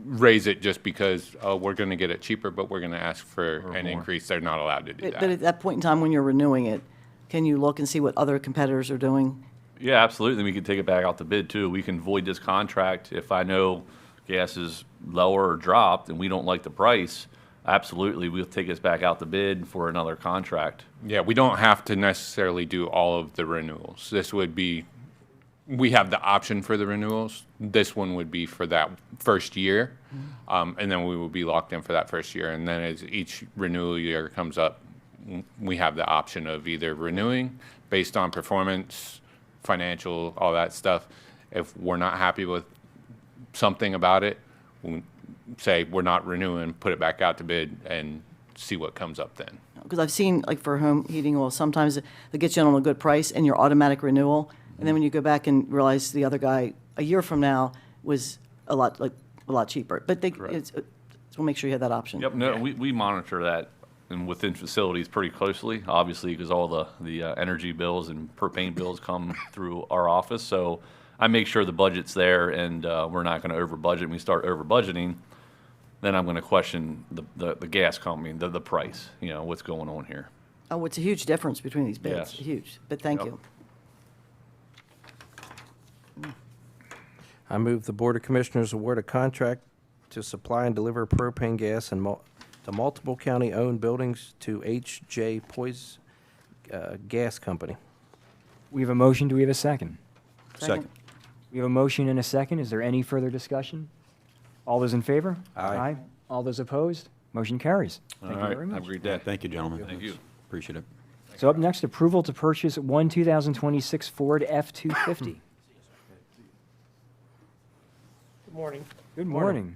[SPEAKER 13] raise it just because, oh, we're going to get it cheaper, but we're going to ask for an increase. They're not allowed to do
[SPEAKER 7] But
[SPEAKER 13] that.
[SPEAKER 7] at that point in time, when you're renewing it, can you look and see what other competitors are doing?
[SPEAKER 14] Yeah, absolutely. We can take it back out to bid too. We can void this contract if I know gas is lower or dropped and we don't like the price. Absolutely, we'll take this back out to bid for another contract.
[SPEAKER 13] Yeah, we don't have to necessarily do all of the renewals. This would be, we have the option for the renewals. This one would be for that first year, and then we will be locked in for that first year. And then as each renewal year comes up, we have the option of either renewing based on performance, financial, all that stuff. If we're not happy with something about it, we say we're not renewing, put it back out to bid, and see what comes up then.
[SPEAKER 7] Because I've seen, like for home heating oil, sometimes they get you on a good price and your automatic renewal, and then when you go back and realize the other guy a year from now was a lot cheaper. But so we'll make sure you have that option.
[SPEAKER 14] Yep, no, we monitor that and within facilities pretty closely, obviously, because all the energy bills and propane bills come through our office. So I make sure the budget's there and we're not going to over budget. When we start over budgeting, then I'm going to question the gas company, the price, what's going on here.
[SPEAKER 7] Oh, it's a huge difference between these bids,
[SPEAKER 14] Yes.
[SPEAKER 7] huge. But thank
[SPEAKER 14] Yep.
[SPEAKER 7] you.
[SPEAKER 4] I move the Board of Commissioners award a contract to supply and deliver propane gas to multiple county-owned buildings to H.J. Poyce Gas Company.
[SPEAKER 1] We have a motion. Do we have a second?
[SPEAKER 6] Second.
[SPEAKER 1] We have a motion and a second. Is there any further discussion? All those in favor?
[SPEAKER 4] Aye.
[SPEAKER 1] All those opposed? Motion carries. Thank
[SPEAKER 14] All
[SPEAKER 1] you
[SPEAKER 14] right,
[SPEAKER 1] very
[SPEAKER 14] have a
[SPEAKER 1] much.
[SPEAKER 14] great
[SPEAKER 6] Yeah,
[SPEAKER 14] day.
[SPEAKER 6] thank you, gentlemen.
[SPEAKER 14] Thank you.
[SPEAKER 6] Appreciate it.
[SPEAKER 1] So up next, approval to purchase one 2026 Ford F-250.
[SPEAKER 4] Good morning.
[SPEAKER 1] Good morning.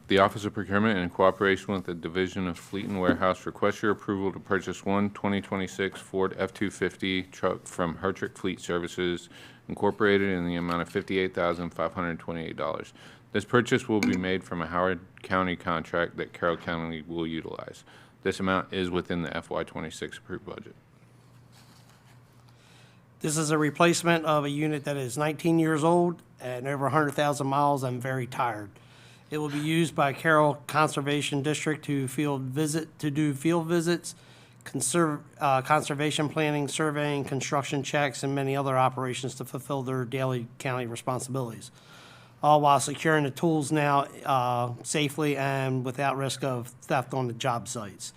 [SPEAKER 13] The Office of Procurement, in cooperation with the Division of Fleet and Warehouse, requests your approval to purchase one 2026 Ford F-250 truck from Hertrick Fleet Services Incorporated in the amount of $58,528. This purchase will be made from a Howard County contract that Carroll County will utilize. This amount is within the FY26 approved budget.
[SPEAKER 15] This is a replacement of a unit that is 19 years old and over 100,000 miles and very tired. It will be used by Carroll Conservation District to do field visits, conservation planning, surveying, construction checks, and many other operations to fulfill their daily county responsibilities, all while securing the tools now safely and without risk of theft on the job sites.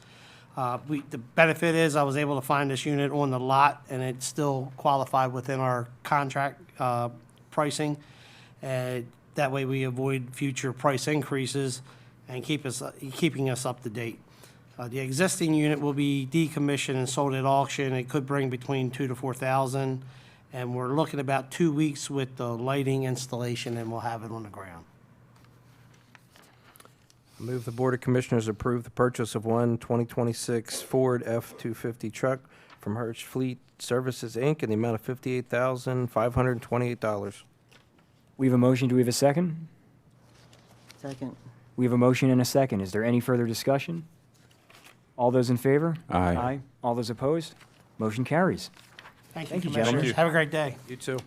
[SPEAKER 15] The benefit is I was able to find this unit on the lot, and it's still qualified within our contract pricing. That way we avoid future price increases and keeping us up to date. The existing unit will be decommissioned and sold at auction. It could bring between $2,000 to $4,000, and we're looking about 2 weeks with the lighting installation, and we'll have it on the ground.
[SPEAKER 4] Move the Board of Commissioners approve the purchase of one 2026 Ford F-250 truck from Hertz Fleet Services, Inc. in the amount of $58,528.
[SPEAKER 1] We have a motion. Do we have a second?
[SPEAKER 7] Second.
[SPEAKER 1] We have a motion and a second. Is there any further discussion? All those in favor?
[SPEAKER 6] Aye.
[SPEAKER 1] Aye. All those opposed? Motion carries.
[SPEAKER 15] Thank you,
[SPEAKER 1] Thank you,
[SPEAKER 15] Commissioners.
[SPEAKER 1] gentlemen.
[SPEAKER 15] Have a great day.
[SPEAKER 4] You too.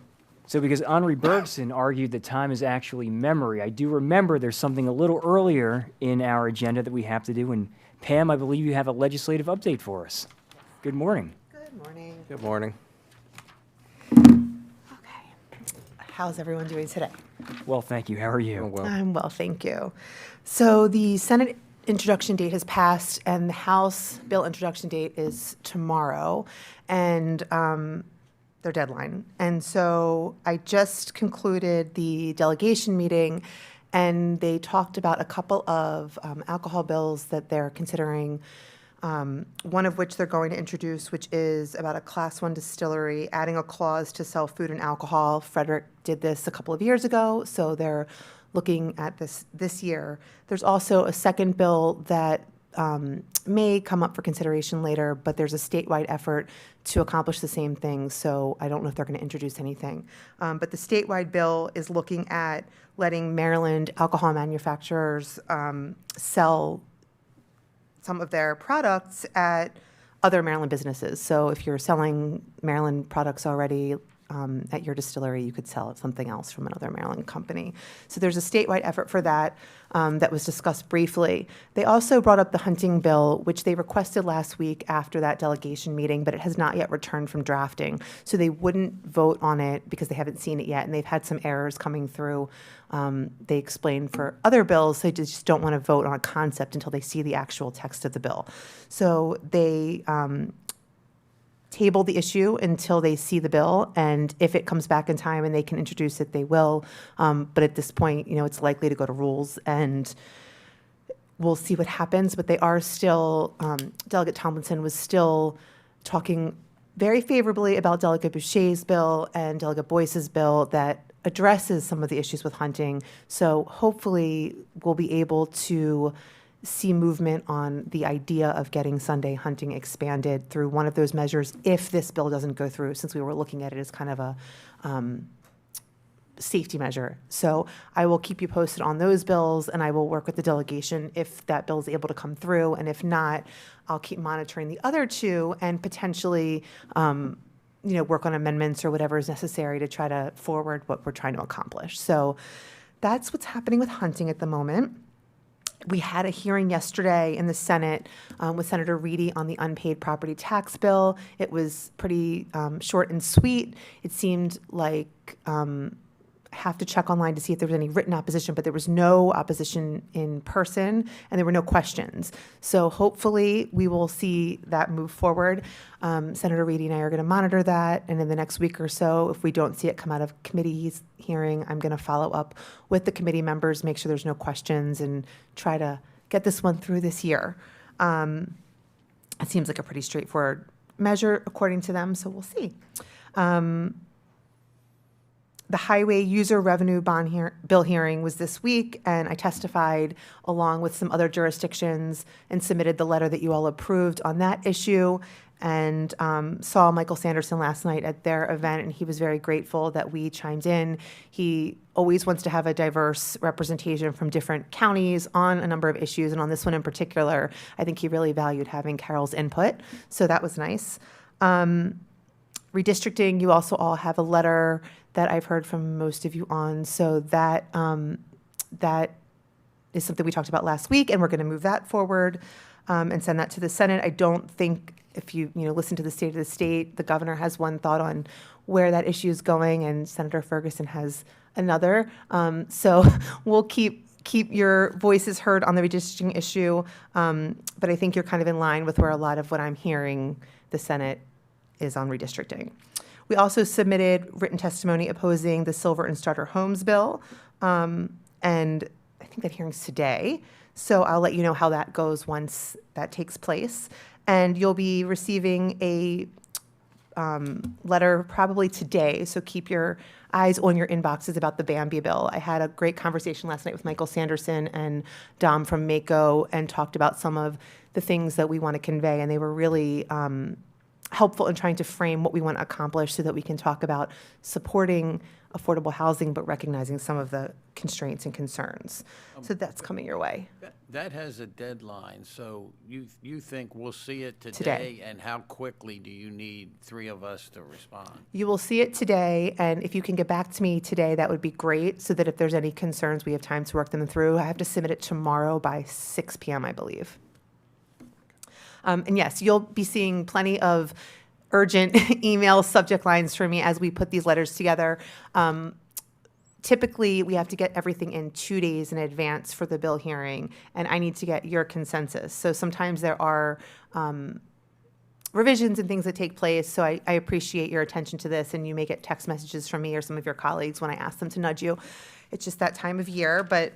[SPEAKER 1] So because Henri Bergson argued that time is actually memory, I do remember there's something a little earlier in our agenda that we have to do. And Pam, I believe you have a legislative update for us. Good morning.
[SPEAKER 16] Good morning.
[SPEAKER 4] Good morning.
[SPEAKER 16] Okay. How's everyone doing today?
[SPEAKER 1] Well, thank you. How are you?
[SPEAKER 4] Oh, well.
[SPEAKER 16] I'm well, thank you. So the Senate introduction date has passed, and the House bill introduction date is tomorrow, and their deadline. And so I just concluded the delegation meeting, and they talked about a couple of alcohol bills that they're considering, one of which they're going to introduce, which is about a Class 1 distillery, adding a clause to sell food and alcohol. Frederick did this a couple of years ago, so they're looking at this year. There's also a second bill that may come up for consideration later, but there's a statewide effort to accomplish the same thing, so I don't know if they're going to introduce anything. But the statewide bill is looking at letting Maryland alcohol manufacturers sell some of their products at other Maryland businesses. So if you're selling Maryland products already at your distillery, you could sell something else from another Maryland company. So there's a statewide effort for that that was discussed briefly. They also brought up the hunting bill, which they requested last week after that delegation meeting, but it has not yet returned from drafting. So they wouldn't vote on it because they haven't seen it yet, and they've had some errors coming through. They explained for other bills, they just don't want to vote on a concept until they see the actual text of the bill. So they table the issue until they see the bill, and if it comes back in time and they can introduce it, they will. But at this point, it's likely to go to rules, and we'll see what happens. But they are still, Delegate Tomlinson was still talking very favorably about Delegate Boucher's bill and Delegate Boyce's bill that addresses some of the issues with hunting. So hopefully we'll be able to see movement on the idea of getting Sunday hunting expanded through one of those measures if this bill doesn't go through, since we were looking at it as kind of a safety measure. So I will keep you posted on those bills, and I will work with the delegation if that bill is able to come through, and if not, I'll keep monitoring the other two and potentially work on amendments or whatever is necessary to try to forward what we're trying to accomplish. So that's what's happening with hunting at the moment. We had a hearing yesterday in the Senate with Senator Reedy on the unpaid property tax bill. It was pretty short and sweet. It seemed like have to check online to see if there was any written opposition, but there was no opposition in person, and there were no questions. So hopefully we will see that move forward. Senator Reedy and I are going to monitor that, and in the next week or so, if we don't see it come out of committee's hearing, I'm going to follow up with the committee members, make sure there's no questions, and try to get this one through this year. It seems like a pretty straightforward measure according to them, so we'll see. The highway user revenue bill hearing was this week, and I testified along with some other jurisdictions and submitted the letter that you all approved on that issue. And saw Michael Sanderson last night at their event, and he was very grateful that we chimed in. He always wants to have a diverse representation from different counties on a number of issues, and on this one in particular, I think he really valued having Carol's input, so that was nice. Redistricting, you also all have a letter that I've heard from most of you on, so that that is something we talked about last week, and we're going to move that forward and send that to the Senate. I don't think, if you listen to the State of the State, the governor has one thought on where that issue is going, and Senator Ferguson has another. So we'll keep your voices heard on the redistricting issue, but I think you're kind of in line with where a lot of what I'm hearing the Senate is on redistricting. We also submitted written testimony opposing the Silver and Starter Homes bill, and I think that hearing's today. So I'll let you know how that goes once that takes place. And you'll be receiving a letter probably today, so keep your eyes on your inboxes about the Bambi bill. I had a great conversation last night with Michael Sanderson and Dom from MACO and talked about some of the things that we want to convey, and they were really helpful in trying to frame what we want to accomplish so that we can talk about supporting affordable housing but recognizing some of the constraints and concerns. So that's coming your way.
[SPEAKER 3] That has a deadline, so you think we'll see it today?
[SPEAKER 16] Today.
[SPEAKER 3] And how quickly do you need three of us to respond?
[SPEAKER 16] You will see it today, and if you can get back to me today, that would be great, so that if there's any concerns, we have time to work them through. I have to submit it tomorrow by 6 p.m., I believe. And yes, you'll be seeing plenty of urgent email subject lines from me as we put these letters together. Typically, we have to get everything in 2 days in advance for the bill hearing, and I need to get your consensus. So sometimes there are revisions and things that take place, so I appreciate your attention to this, and you may get text messages from me or some of your colleagues when I ask them to nudge you. It's just that time of year, but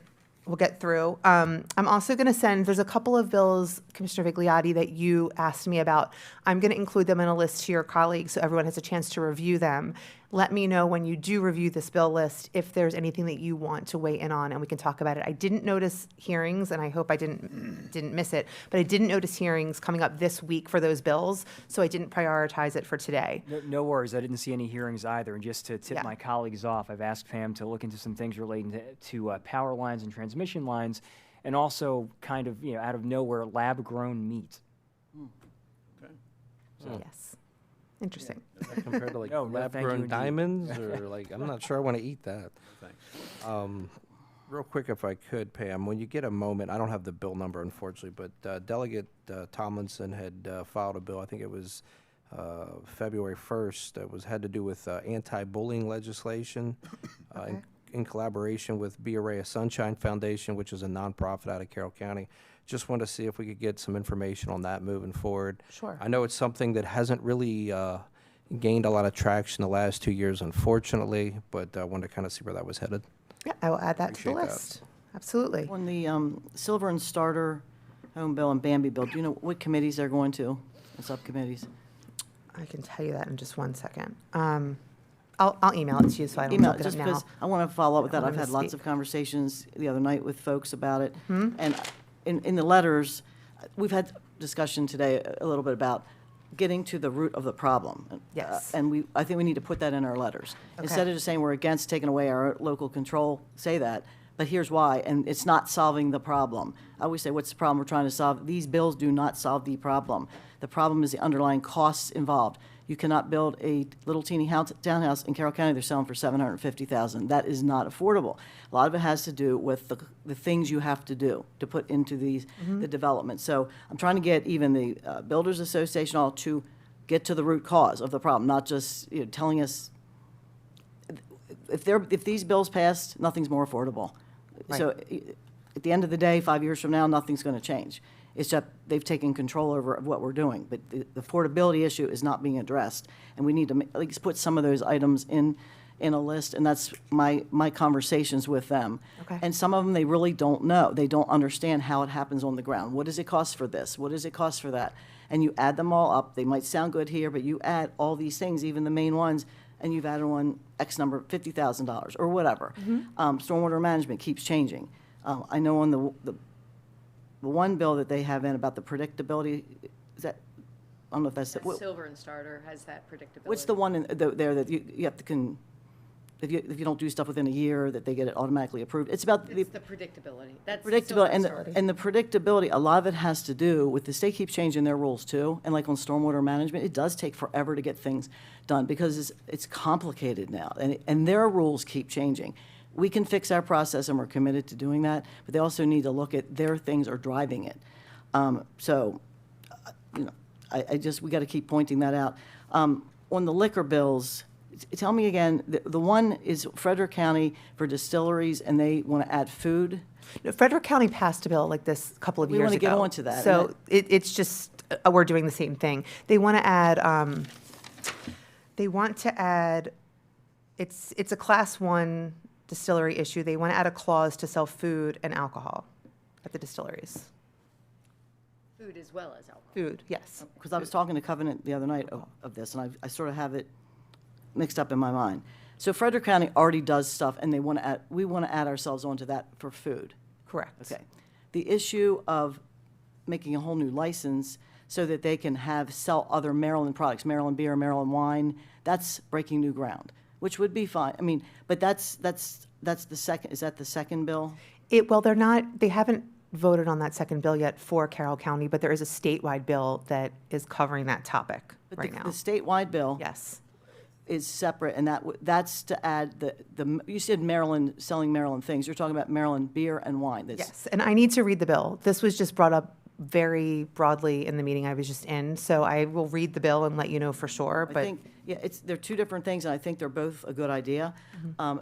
[SPEAKER 16] we'll get through. I'm also going to send, there's a couple of bills, Commissioner Vigliotti, that you asked me about. I'm going to include them in a list to your colleagues so everyone has a chance to review them. Let me know when you do review this bill list if there's anything that you want to weigh in on, and we can talk about it. I didn't notice hearings, and I hope I didn't miss it, but I didn't notice hearings coming up this week for those bills, so I didn't prioritize it for today.
[SPEAKER 1] No worries. I didn't see any hearings either. And just to tip my colleagues off, I've asked Pam to look into some things relating to power lines and transmission lines, and also kind of, out of nowhere, lab-grown meat.
[SPEAKER 16] Yes. Interesting.
[SPEAKER 4] Is that compared to like
[SPEAKER 1] No, thank you
[SPEAKER 4] lab-grown
[SPEAKER 1] indeed.
[SPEAKER 4] diamonds, or like, I'm not sure I want to eat that. Real quick, if I could, Pam, when you get a moment, I don't have the bill number, unfortunately, but Delegate Tomlinson had filed a bill, I think it was February 1st, that had to do with anti-bullying legislation in collaboration with Be Ray of Sunshine Foundation, which is a nonprofit out of Carroll County. Just wanted to see if we could get some information on that moving forward.
[SPEAKER 16] Sure.
[SPEAKER 4] I know it's something that hasn't really gained a lot of traction the last 2 years, unfortunately, but I wanted to kind of see where that was headed.
[SPEAKER 16] Yeah, I will add that to the
[SPEAKER 4] Appreciate that.
[SPEAKER 16] list. Absolutely.
[SPEAKER 7] On the Silver and Starter Home Bill and Bambi Bill, do you know what committees they're going to, the subcommittees?
[SPEAKER 16] I can tell you that in just 1 second. I'll email it to you so I don't
[SPEAKER 7] Email,
[SPEAKER 16] look it up
[SPEAKER 7] just
[SPEAKER 16] now.
[SPEAKER 7] because I want to follow up with
[SPEAKER 16] I
[SPEAKER 7] that.
[SPEAKER 16] want
[SPEAKER 7] I've
[SPEAKER 16] him
[SPEAKER 7] had
[SPEAKER 16] to
[SPEAKER 7] lots of
[SPEAKER 16] speak.
[SPEAKER 7] conversations the other night with folks about it. And in the letters, we've had discussion today a little bit about getting to the root of the problem.
[SPEAKER 16] Yes.
[SPEAKER 7] And I think we need to put that in our letters. Instead of just saying we're against taking away our local control, say that, but here's why, and it's not solving the problem. I always say, what's the problem we're trying to solve? These bills do not solve the problem. The problem is the underlying costs involved. You cannot build a little teeny townhouse in Carroll County they're selling for $750,000. That is not affordable. A lot of it has to do with the things you have to do to put into the development. So I'm trying to get even the Builders Association all to get to the root cause of the problem, not just telling us if these bills pass, nothing's more affordable.
[SPEAKER 16] Right.
[SPEAKER 7] So at the end of the day, 5 years from now, nothing's going to change. It's just they've taken control over what we're doing. But the affordability issue is not being addressed, and we need to at least put some of those items in a list, and that's my conversations with them.
[SPEAKER 16] Okay.
[SPEAKER 7] And some of them, they really don't know. They don't understand how it happens on the ground. What does it cost for this? What does it cost for that? And you add them all up. They might sound good here, but you add all these things, even the main ones, and you've added on X number, $50,000 or whatever. Stormwater management keeps changing. I know on the one bill that they have in about the predictability, is that, I don't know if that's,
[SPEAKER 9] That's Silver and Starter has that predictability.
[SPEAKER 7] what's the one there that you have to, if you don't do stuff within a year, that they get it automatically approved? It's about
[SPEAKER 9] It's the predictability. That's the
[SPEAKER 7] predictability,
[SPEAKER 9] Silver
[SPEAKER 7] and
[SPEAKER 9] Starter.
[SPEAKER 7] and the predictability, a lot of it has to do with the state keeps changing their rules too, and like on stormwater management, it does take forever to get things done, because it's complicated now, and their rules keep changing. We can fix our process, and we're committed to doing that, but they also need to look at their things are driving it. I just, we got to keep pointing that out. On the liquor bills, tell me again, the one is Frederick County for distilleries, and they want to add food?
[SPEAKER 16] No, Frederick County passed a bill like this a couple of
[SPEAKER 7] We
[SPEAKER 16] years
[SPEAKER 7] wanna
[SPEAKER 16] ago.
[SPEAKER 7] get on to that,
[SPEAKER 16] So
[SPEAKER 7] and
[SPEAKER 16] it's just, we're doing the same thing. They want to add, it's a Class 1 distillery issue. They want to add a clause to sell food and alcohol at the distilleries.
[SPEAKER 9] Food as well as alcohol.
[SPEAKER 16] Food, yes.
[SPEAKER 7] Because I was talking to Covenant the other night of this, and I sort of have it mixed up in my mind. So Frederick County already does stuff, and we want to add ourselves onto that for food.
[SPEAKER 16] Correct.
[SPEAKER 7] Okay. The issue of making a whole new license so that they can sell other Maryland products, Maryland beer, Maryland wine, that's breaking new ground, which would be fine. I mean, but that's the second, is that the second bill?
[SPEAKER 16] Well, they haven't voted on that second bill yet for Carroll County, but there is a statewide bill that is covering that topic
[SPEAKER 7] But
[SPEAKER 16] right
[SPEAKER 7] the
[SPEAKER 16] now.
[SPEAKER 7] statewide bill
[SPEAKER 16] Yes.
[SPEAKER 7] is separate, and that's to add you said Maryland, selling Maryland things. You're talking about Maryland beer and wine.
[SPEAKER 16] Yes, and I need to read the bill. This was just brought up very broadly in the meeting I was just in, so I will read the bill and let you know for sure,
[SPEAKER 7] I
[SPEAKER 16] but
[SPEAKER 7] think, yeah, they're two different things, and I think they're both a good idea.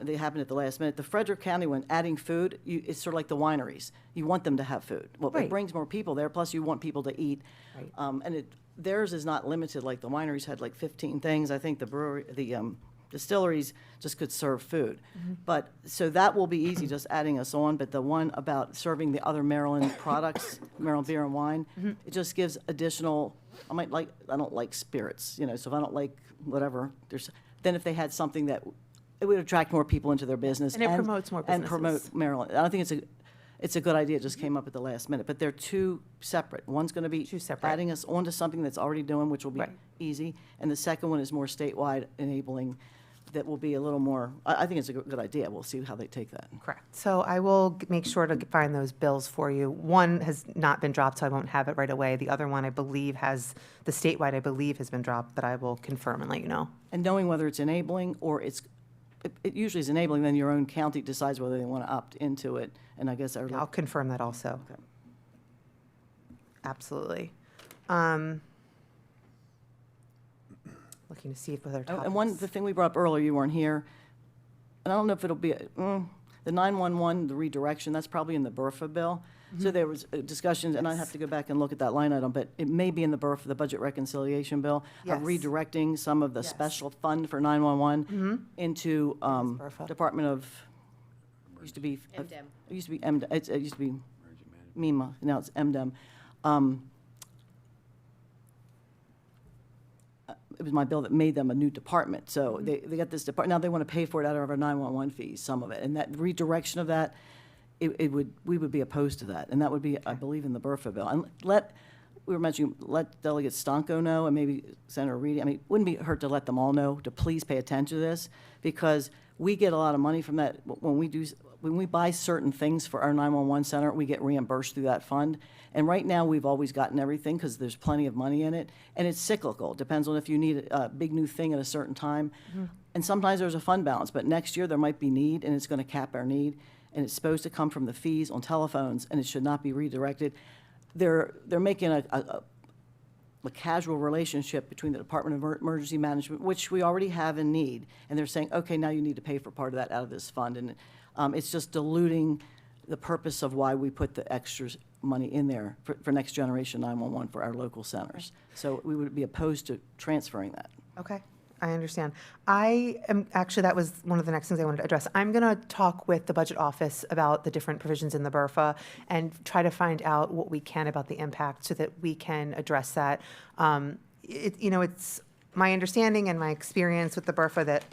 [SPEAKER 7] They happened at the last minute. The Frederick County one, adding food, it's sort of like the wineries. You want them to have food. Well,
[SPEAKER 16] Right.
[SPEAKER 7] it brings more people there, plus you want people to eat.
[SPEAKER 16] Right.
[SPEAKER 7] And theirs is not limited, like the wineries had like 15 things. I think the distilleries just could serve food. But, so that will be easy, just adding us on, but the one about serving the other Maryland products, Maryland beer and wine, it just gives additional, I don't like spirits, so if I don't like whatever, then if they had something that, it would attract more people into their business.
[SPEAKER 16] And it promotes more
[SPEAKER 7] And promote
[SPEAKER 16] businesses.
[SPEAKER 7] Maryland. I don't think it's a good idea, it just came up at the last minute, but they're two separate. One's going to be
[SPEAKER 16] Two separate.
[SPEAKER 7] adding us onto something that's already doing, which will be
[SPEAKER 16] Right.
[SPEAKER 7] easy, and the second one is more statewide enabling, that will be a little more, I think it's a good idea. We'll see how they take that.
[SPEAKER 16] correct. So I will make sure to find those bills for you. One has not been dropped, so I won't have it right away. The other one, I believe, the statewide, I believe, has been dropped, but I will confirm and let you know.
[SPEAKER 7] And knowing whether it's enabling or it usually is enabling, then your own county decides whether they want to opt into it, and I guess
[SPEAKER 16] I'll confirm that also.
[SPEAKER 7] Okay.
[SPEAKER 16] Absolutely. Looking to see if other topics.
[SPEAKER 7] And the thing we brought up earlier, you weren't here, and I don't know if it'll be, the 911, the redirection, that's probably in the BRFA bill. So there was discussions, and I'd have to go back and look at that line item, but it may be in the BRFA, the Budget Reconciliation Bill,
[SPEAKER 16] Yes.
[SPEAKER 7] of redirecting some of the
[SPEAKER 16] Yes.
[SPEAKER 7] special fund for 911 into
[SPEAKER 16] BRFA.
[SPEAKER 7] Department of, used to be.
[SPEAKER 9] MDEM.
[SPEAKER 7] It used to be it used to be MEMA, now it's MDEM. It was my bill that made them a new department, so they got this department, now they want to pay for it out of our 911 fees, some of it, and that redirection of that, we would be opposed to that, and that would be, I believe, in the BRFA bill. And we were mentioning, let Delegate Stanko know, and maybe Senator Reedy, it wouldn't be hurt to let them all know, to please pay attention to this, because we get a lot of money from that, when we buy certain things for our 911 center, we get reimbursed through that fund. And right now, we've always gotten everything because there's plenty of money in it, and it's cyclical. It depends on if you need a big new thing at a certain time. And sometimes there's a fund balance, but next year there might be need, and it's going to cap our need. And it's supposed to come from the fees on telephones, and it should not be redirected. They're making a casual relationship between the Department of Emergency Management, which we already have and need, and they're saying, okay, now you need to pay for part of that out of this fund. And it's just diluting the purpose of why we put the extra money in there for Next Generation 911 for our local centers. So we would be opposed to transferring that.
[SPEAKER 16] Okay, I understand. Actually, that was one of the next things I wanted to address. I'm going to talk with the Budget Office about the different provisions in the BRFA and try to find out what we can about the impact so that we can address that. my understanding and my experience with the BRFA that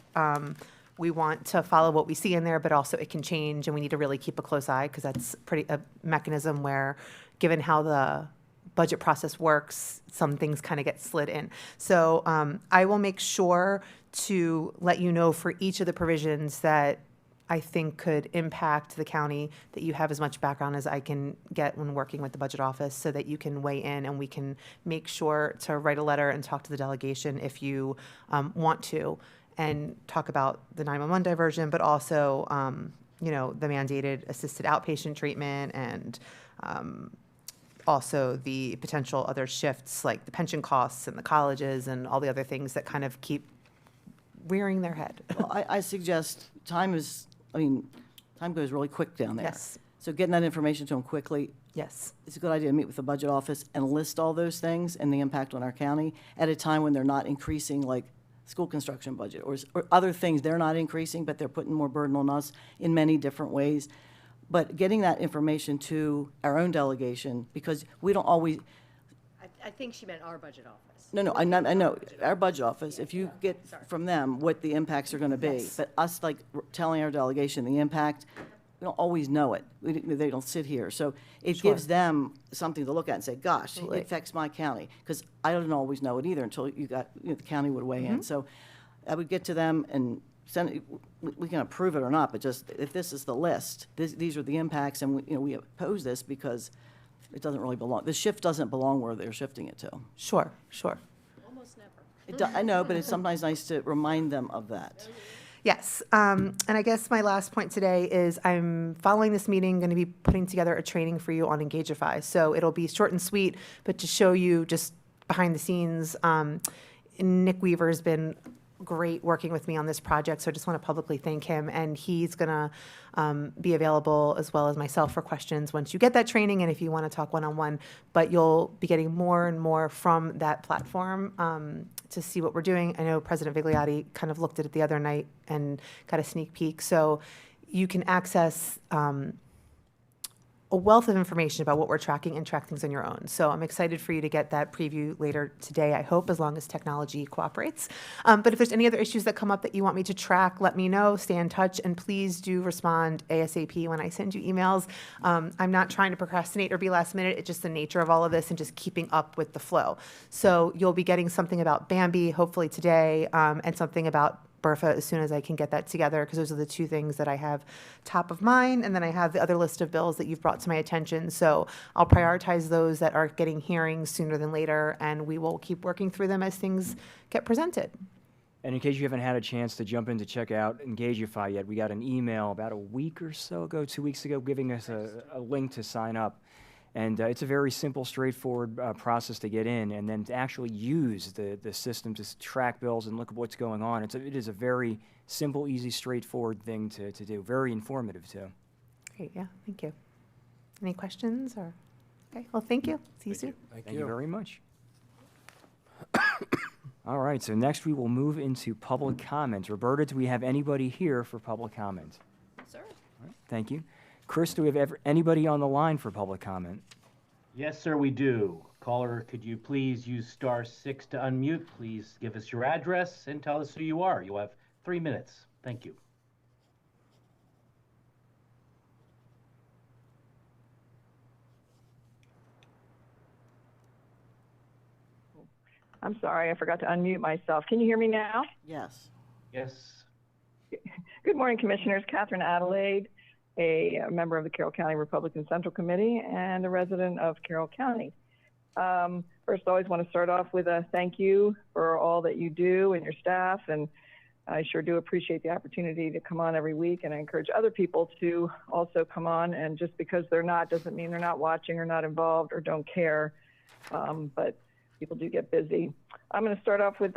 [SPEAKER 16] we want to follow what we see in there, but also it can change, and we need to really keep a close eye because that's a mechanism where, given how the budget process works, some things kind of get slid in. So I will make sure to let you know for each of the provisions that I think could impact the county, that you have as much background as I can get when working with the budget office so that you can weigh in and we can make sure to write a letter and talk to the delegation if you want to, and talk about the 911 diversion, but also, the mandated assisted outpatient treatment and also the potential other shifts like the pension costs and the colleges and all the other things that kind of keep rearing their head.
[SPEAKER 7] Well, I suggest time goes really quick down there.
[SPEAKER 16] Yes.
[SPEAKER 7] So getting that information to them quickly.
[SPEAKER 16] Yes.
[SPEAKER 7] It's a good idea to meet with the budget office and list all those things and the impact on our county at a time when they're not increasing, like school construction budget or other things they're not increasing, but they're putting more burden on us in many different ways. But getting that information to our own delegation, because we don't always,
[SPEAKER 9] I think she meant our budget office.
[SPEAKER 7] no, I know, our budget office, if you get from them what the impacts are gonna be,
[SPEAKER 16] Yes.
[SPEAKER 7] but us like telling our delegation the impact, we don't always know it. They don't sit here. So it
[SPEAKER 16] Sure.
[SPEAKER 7] gives them something to look at and say, gosh,
[SPEAKER 16] Absolutely.
[SPEAKER 7] it affects my county. Because I don't always know it either until the county would weigh in. So I would get to them and send it, we can approve it or not, but just if this is the list, these are the impacts, and we oppose this because it doesn't really belong. The shift doesn't belong where they're shifting it to.
[SPEAKER 16] Sure.
[SPEAKER 9] Almost never.
[SPEAKER 7] I know, but it's sometimes nice to remind them of that.
[SPEAKER 16] Yes, and I guess my last point today is I'm following this meeting, going to be putting together a training for you on Engagify. So it'll be short and sweet, but to show you just behind the scenes, Nick Weaver has been great working with me on this project, so I just want to publicly thank him, and he's going to be available as well as myself for questions once you get that training and if you want to talk one-on-one, but you'll be getting more and more from that platform to see what we're doing. I know President Vigliotti kind of looked at it the other night and got a sneak peek, so you can access a wealth of information about what we're tracking and track things on your own. So I'm excited for you to get that preview later today, I hope, as long as technology cooperates. But if there's any other issues that come up that you want me to track, let me know, stay in touch, and please do respond ASAP when I send you emails. I'm not trying to procrastinate or be last minute. It's just the nature of all of this and just keeping up with the flow. So you'll be getting something about Bambi, hopefully today, and something about BRFA as soon as I can get that together, because those are the two things that I have top of mind. And then I have the other list of bills that you've brought to my attention. So I'll prioritize those that are getting hearings sooner than later, and we will keep working through them as things get presented.
[SPEAKER 1] And in case you haven't had a chance to jump in to check out Engagify yet, we got an email about a week or so ago, 2 weeks ago, giving us a link to sign up. And it's a very simple, straightforward process to get in, and then to actually use the system to track bills and look at what's going on. It is a very simple, easy, straightforward thing to do. Very informative, too.
[SPEAKER 16] Great, yeah, thank you. Any questions or? Okay, well, thank you. See you soon.
[SPEAKER 1] Thank you very much. All right, so next we will move into public comment. Roberta, do we have anybody here for public comment?
[SPEAKER 9] Sir?
[SPEAKER 1] All right, thank you. Chris, do we have anybody on the line for public comment?
[SPEAKER 17] Yes, sir, we do. Caller, could you please use *6 to unmute? Please give us your address and tell us who you are. You have 3 minutes. Thank you.
[SPEAKER 18] I'm sorry, I forgot to unmute myself. Can you hear me now?
[SPEAKER 7] Yes.
[SPEAKER 17] Yes.
[SPEAKER 18] Good morning, Commissioners. Catherine Adelaide, a member of the Carroll County Republican Central Committee and a resident of Carroll County. First, I always want to start off with a thank you for all that you do and your staff, and I sure do appreciate the opportunity to come on every week, and I encourage other people to also come on, and just because they're not doesn't mean they're not watching or not involved or don't care, but people do get busy. I'm going to start off with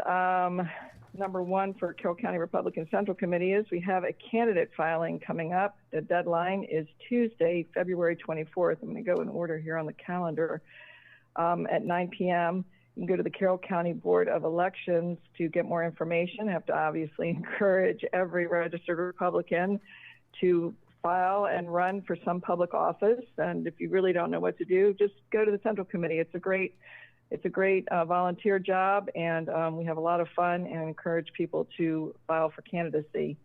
[SPEAKER 18] number one for Carroll County Republican Central Committee is we have a candidate filing coming up. The deadline is Tuesday, February 24th. I'm going to go in order here on the calendar. At 9 p.m. You can go to the Carroll County Board of Elections to get more information. I have to obviously encourage every registered Republican to file and run for some public office. And if you really don't know what to do, just go to the Central Committee. It's a great It's a great volunteer job, and we have a lot of fun and encourage people to file for candidacy.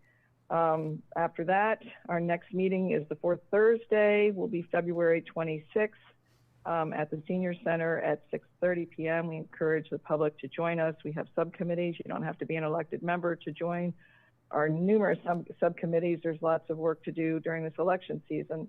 [SPEAKER 18] After that, our next meeting is the fourth Thursday, will be February 26th at the Senior Center at 6:30 p.m. We encourage the public to join us. We have subcommittees. You don't have to be an elected member to join our numerous subcommittees. There's lots of work to do during this election season.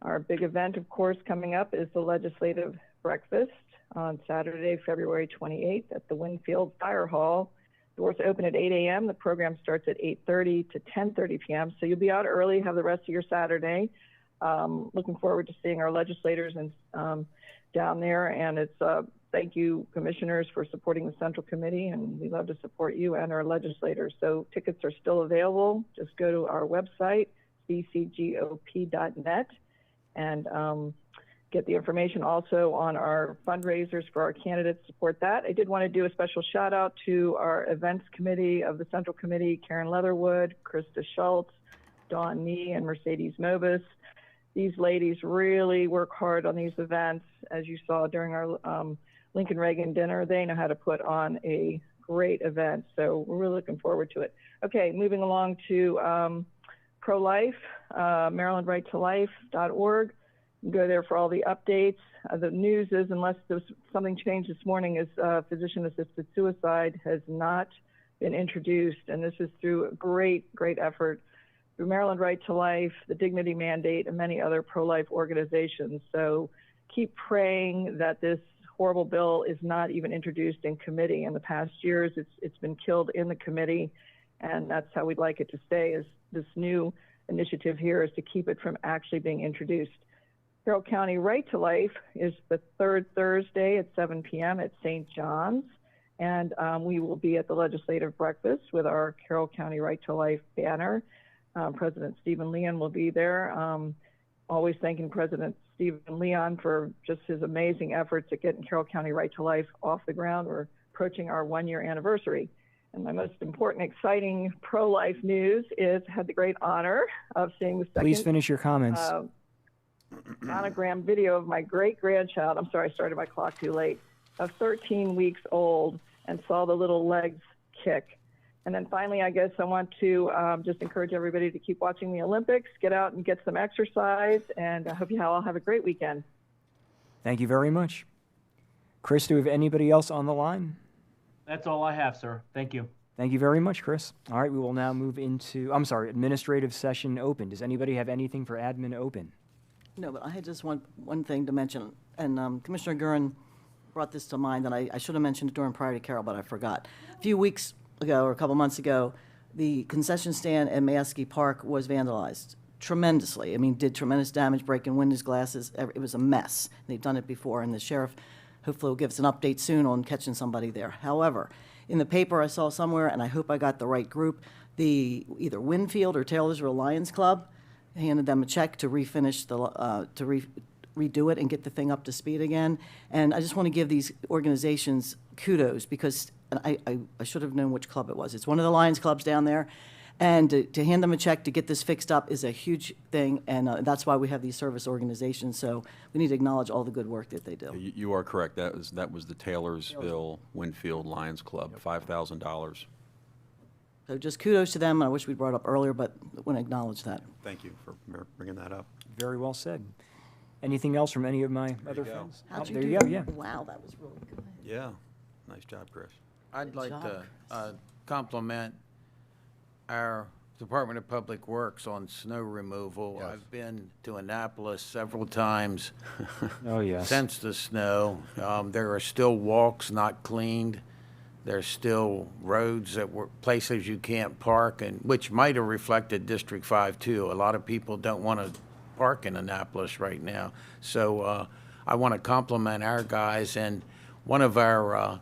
[SPEAKER 18] Our big event, of course, coming up is the legislative breakfast on Saturday, February 28th at the Winfield Fire Hall. Doors open at 8 a.m. The program starts at 8:30 to 10:30 p.m. So you'll be out early, have the rest of your Saturday. Looking forward to seeing our legislators and down there. And it's thank you, commissioners, for supporting the Central Committee, and we love to support you and our legislators. So tickets are still available. Just go to our website, ccgop.net, and get the information also on our fundraisers for our candidates. Support that. I did want to do a special shout out to our events committee of the Central Committee, Karen Leatherwood, Krista Schultz, Dawn Nee, and Mercedes Mobus. These ladies really work hard on these events. As you saw during our Lincoln Reagan dinner, they know how to put on a great event. So we're really looking forward to it. Okay, moving along to pro-life, MarylandRightToLife.org. You can go there for all the updates. The news is, unless there's something changed this morning, is physician-assisted suicide has not been introduced, and this is through a great effort through Maryland Right to Life, the Dignity Mandate, and many other pro-life organizations. So keep praying that this horrible bill is not even introduced in committee. In the past years, it's been killed in the committee, and that's how we'd like it to stay. Is this new initiative here is to keep it from actually being introduced. Carroll County Right to Life is the third Thursday at 7 p.m. at St. John's, and we will be at the legislative breakfast with our Carroll County Right to Life banner. President Stephen Leon will be there. Always thanking President Stephen Leon for just his amazing efforts at getting Carroll County Right to Life off the ground. We're approaching our one-year anniversary. And my most important, exciting pro-life news is I had the great honor of seeing the second.
[SPEAKER 1] Please finish your comments.
[SPEAKER 18] Monogram video of my great-grandchild, I'm sorry, I started my clock too late, of 13 weeks old, and saw the little legs kick. And then finally, I guess I want to just encourage everybody to keep watching the Olympics, get out and get some exercise, and I hope you all have a great weekend.
[SPEAKER 1] Thank you very much. Chris, do we have anybody else on the line?
[SPEAKER 17] That's all I have, sir. Thank you.
[SPEAKER 1] Thank you very much, Chris. All right, we will now move into, administrative session open. Does anybody have anything for admin open?
[SPEAKER 7] No, but I had just one thing to mention, and Commissioner Gurin brought this to mind, and I should have mentioned it during prior to Carol, but I forgot. A few weeks ago, or a couple months ago, the concession stand at Mayeski Park was vandalized tremendously. I mean, did tremendous damage, breaking windows, glasses. It was a mess. They've done it before, and the sheriff hopefully will give us an update soon on catching somebody there. However, in the paper I saw somewhere, and I hope I got the right group, the either Winfield or Taylorsville Lions Club handed them a check to refinish redo it and get the thing up to speed again. And I just want to give these organizations kudos because I should have known which club it was. It's one of the Lions clubs down there. And to hand them a check to get this fixed up is a huge thing, and that's why we have these service organizations. So we need to acknowledge all the good work that they do.
[SPEAKER 6] You are correct. That was the Taylorsville Winfield Lions Club, $5,000.
[SPEAKER 7] So just kudos to them. I wish we brought it up earlier, but I want to acknowledge that.
[SPEAKER 6] Thank you for bringing that up.
[SPEAKER 1] Very well said. Anything else from any of my other
[SPEAKER 6] you go.
[SPEAKER 1] friends?
[SPEAKER 7] How'd you
[SPEAKER 1] There
[SPEAKER 7] do
[SPEAKER 1] you go,
[SPEAKER 7] that?
[SPEAKER 1] yeah.
[SPEAKER 7] Wow, that was really good.
[SPEAKER 6] Yeah, nice job, Chris.
[SPEAKER 3] I'd like
[SPEAKER 7] job,
[SPEAKER 3] to compliment our Department of Public Works on snow removal.
[SPEAKER 6] Yes.
[SPEAKER 3] I've been to Annapolis several times
[SPEAKER 1] Oh, yes.
[SPEAKER 3] since the snow. There are still walks not cleaned. There's still roads that were places you can't park, and which might have reflected District 5 too. A lot of people don't want to park in Annapolis right now. So I want to compliment our guys, and one of our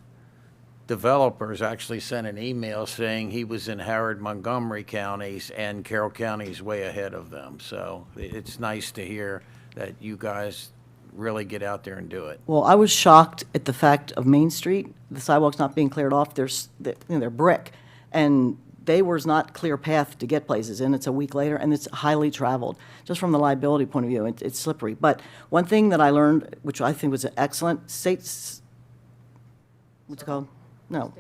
[SPEAKER 3] developers actually sent an email saying he was in Howard, Montgomery counties, and Carroll County is way ahead of them. So it's nice to hear that you guys really get out there and do it.
[SPEAKER 7] Well, I was shocked at the fact of Main Street, the sidewalks not being cleared off. They're brick, and they was not clear path to get places in. It's a week later, and it's highly traveled. Just from the liability point of view, it's slippery. But one thing that I learned, which I think was excellent, what's it called? No.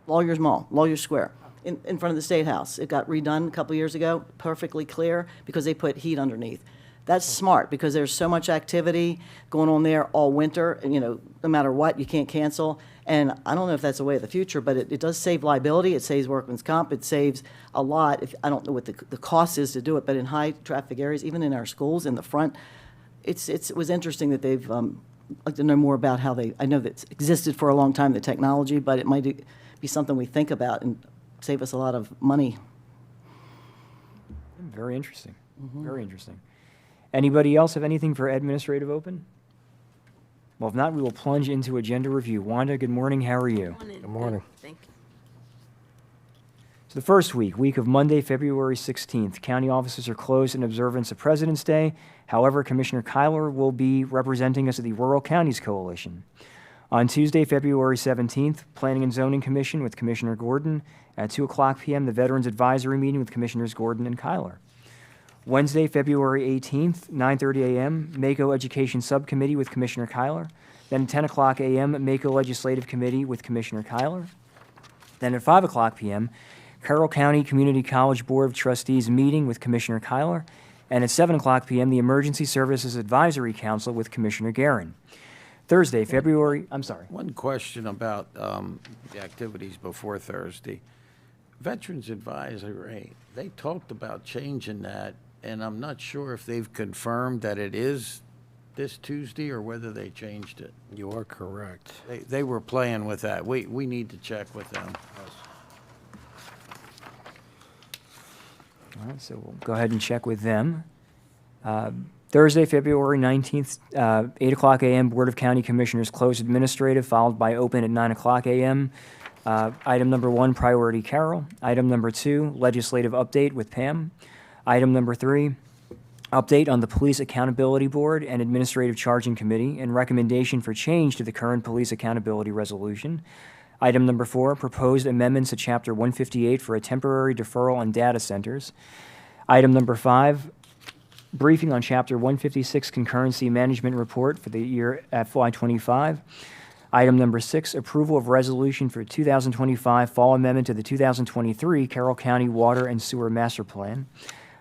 [SPEAKER 7] Lawyers Mall, Lawyers Square, in front of the State House. It got redone a couple years ago, perfectly clear, because they put heat underneath. That's smart, because there's so much activity going on there all winter, and, no matter what, you can't cancel. And I don't know if that's the way of the future, but it does save liability, it saves workman's comp, it saves a lot. I don't know what the cost is to do it, but in high-traffic areas, even in our schools, in the front, it was interesting that they've, I'd like to know more about how I know that's existed for a long time, the technology, but it might be something we think about and save us a lot of money.
[SPEAKER 1] Very interesting. Very interesting. Anybody else have anything for administrative open? Well, if not, we will plunge into agenda review. Wanda, good morning. How are you?
[SPEAKER 19] Good morning. Thank you.
[SPEAKER 1] So the first week of Monday, February 16th, county offices are closed in observance of President's Day. However, Commissioner Kyler will be representing us at the Rural Counties Coalition. On Tuesday, February 17th, Planning and Zoning Commission with Commissioner Gordon. At 2 o'clock p.m., the Veterans Advisory Meeting with Commissioners Gordon and Kyler. Wednesday, February 18th, 9:30 a.m., MACO Education Subcommittee with Commissioner Kyler. Then 10 o'clock a.m., MACO Legislative Committee with Commissioner Kyler. Then at 5 o'clock p.m., Carroll County Community College Board of Trustees meeting with Commissioner Kyler. And at 7 o'clock p.m., the Emergency Services Advisory Council with Commissioner Guerin. Thursday, I'm sorry.
[SPEAKER 3] One question about the activities before Thursday. Veterans Advisory, they talked about changing that, and I'm not sure if they've confirmed that it is this Tuesday or whether they changed it.
[SPEAKER 4] You are correct.
[SPEAKER 3] They were playing with that. We need to check with them.
[SPEAKER 1] All right, so we'll go ahead and check with them. Thursday, February 19th, 8 o'clock a.m., Board of County Commissioners closed administrative, followed by open at 9 o'clock a.m. Item number 1, Priority Carol. Item number 2, Legislative Update with Pam. Item number 3, Update on the Police Accountability Board and Administrative Charging Committee and recommendation for change to the current Police Accountability Resolution. Item number 4, Proposed amendments to Chapter 158 for a temporary deferral on data centers. Item number 5, Briefing on Chapter 156 Concurrency Management Report for the year FY25. Item number 6, Approval of Resolution for 2025 Fall Amendment to the 2023 Carroll County Water and Sewer Master Plan.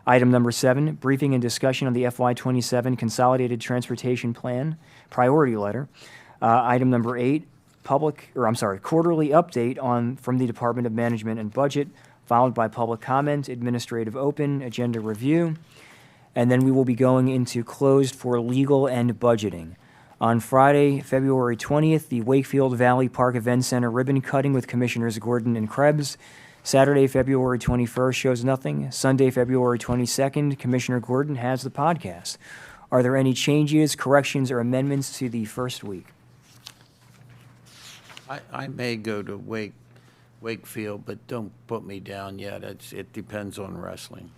[SPEAKER 1] Item number 7, Briefing and Discussion on the FY27 Consolidated Transportation Plan Priority Letter. Item number 8, Quarterly Update from the Department of Management and Budget, followed by Public Comment, Administrative Open, Agenda Review. And then we will be going into closed for legal and budgeting. On Friday, February 20th, the Wakefield Valley Park Event Center ribbon cutting with Commissioners Gordon and Krebs. Saturday, February 21st shows nothing. Sunday, February 22nd, Commissioner Gordon has the podcast. Are there any changes, corrections, or amendments to the first week?
[SPEAKER 3] I may go to Wakefield, but don't put me down yet. It depends on wrestling.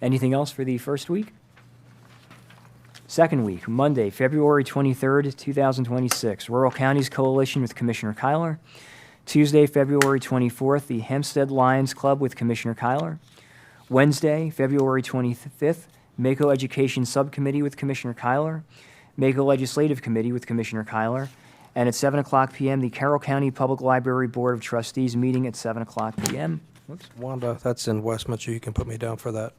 [SPEAKER 1] Anything else for the first week? Second week, Monday, February 23rd, 2026, Rural Counties Coalition with Commissioner Kyler. Tuesday, February 24th, the Hempstead Lions Club with Commissioner Kyler. Wednesday, February 25th, MACO Education Subcommittee with Commissioner Kyler. MACO Legislative Committee with Commissioner Kyler. And at 7 o'clock p.m., the Carroll County Public Library Board of Trustees meeting at 7 o'clock p.m. Whoops.
[SPEAKER 4] Wanda, that's in Westminster. You can put me down for that.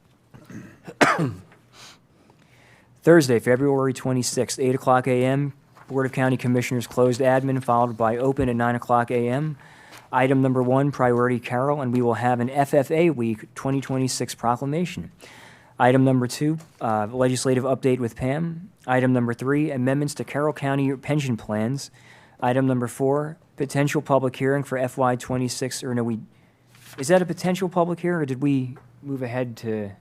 [SPEAKER 1] Thursday, February 26th, 8 o'clock a.m., Board of County Commissioners closed admin, followed by open at 9 o'clock a.m. Item number 1, Priority Carol, and we will have an FFA Week 2026 proclamation. Item number 2, Legislative Update with Pam. Item number 3, Amendments to Carroll County Pension Plans. Item number 4, Potential Public Hearing for FY26, is that a potential public hearing, or did we move ahead to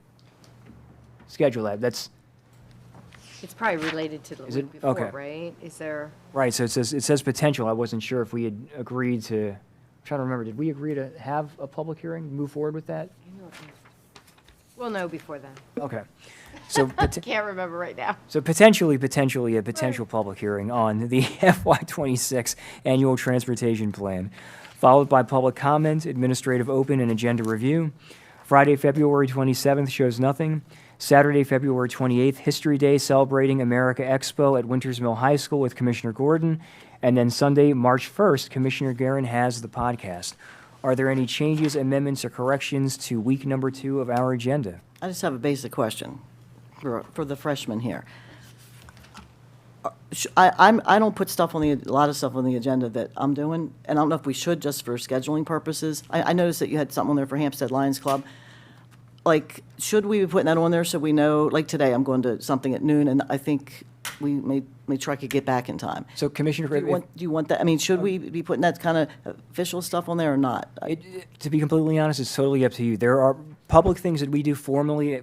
[SPEAKER 1] schedule that?
[SPEAKER 9] It's probably related to the
[SPEAKER 1] Is
[SPEAKER 9] week
[SPEAKER 1] it?
[SPEAKER 9] before,
[SPEAKER 1] Okay.
[SPEAKER 9] right? Is there?
[SPEAKER 1] Right, so it says potential. I wasn't sure if we had agreed to, I'm trying to remember, did we agree to have a public hearing, move forward with that?
[SPEAKER 9] We'll know before then.
[SPEAKER 1] Okay. So,
[SPEAKER 9] Can't remember right now.
[SPEAKER 1] so potentially a potential public hearing on the FY26 Annual Transportation Plan, followed by public comment, administrative open, and agenda review. Friday, February 27th shows nothing. Saturday, February 28th, History Day, celebrating America Expo at Winters Mill High School with Commissioner Gordon. And then Sunday, March 1st, Commissioner Guerin has the podcast. Are there any changes, amendments, or corrections to week number 2 of our agenda?
[SPEAKER 7] I just have a basic question for the freshmen here. I don't put stuff on a lot of stuff on the agenda that I'm doing, and I don't know if we should just for scheduling purposes. I noticed that you had something on there for Hampstead Lions Club. Like, should we be putting that on there so we know, like today, I'm going to something at noon, and I think we may try to get back in time.
[SPEAKER 1] So Commissioner,
[SPEAKER 7] Do you want that, I mean, should we be putting that kind of official stuff on there or not?
[SPEAKER 1] to be completely honest, it's totally up to you. There are public things that we do formally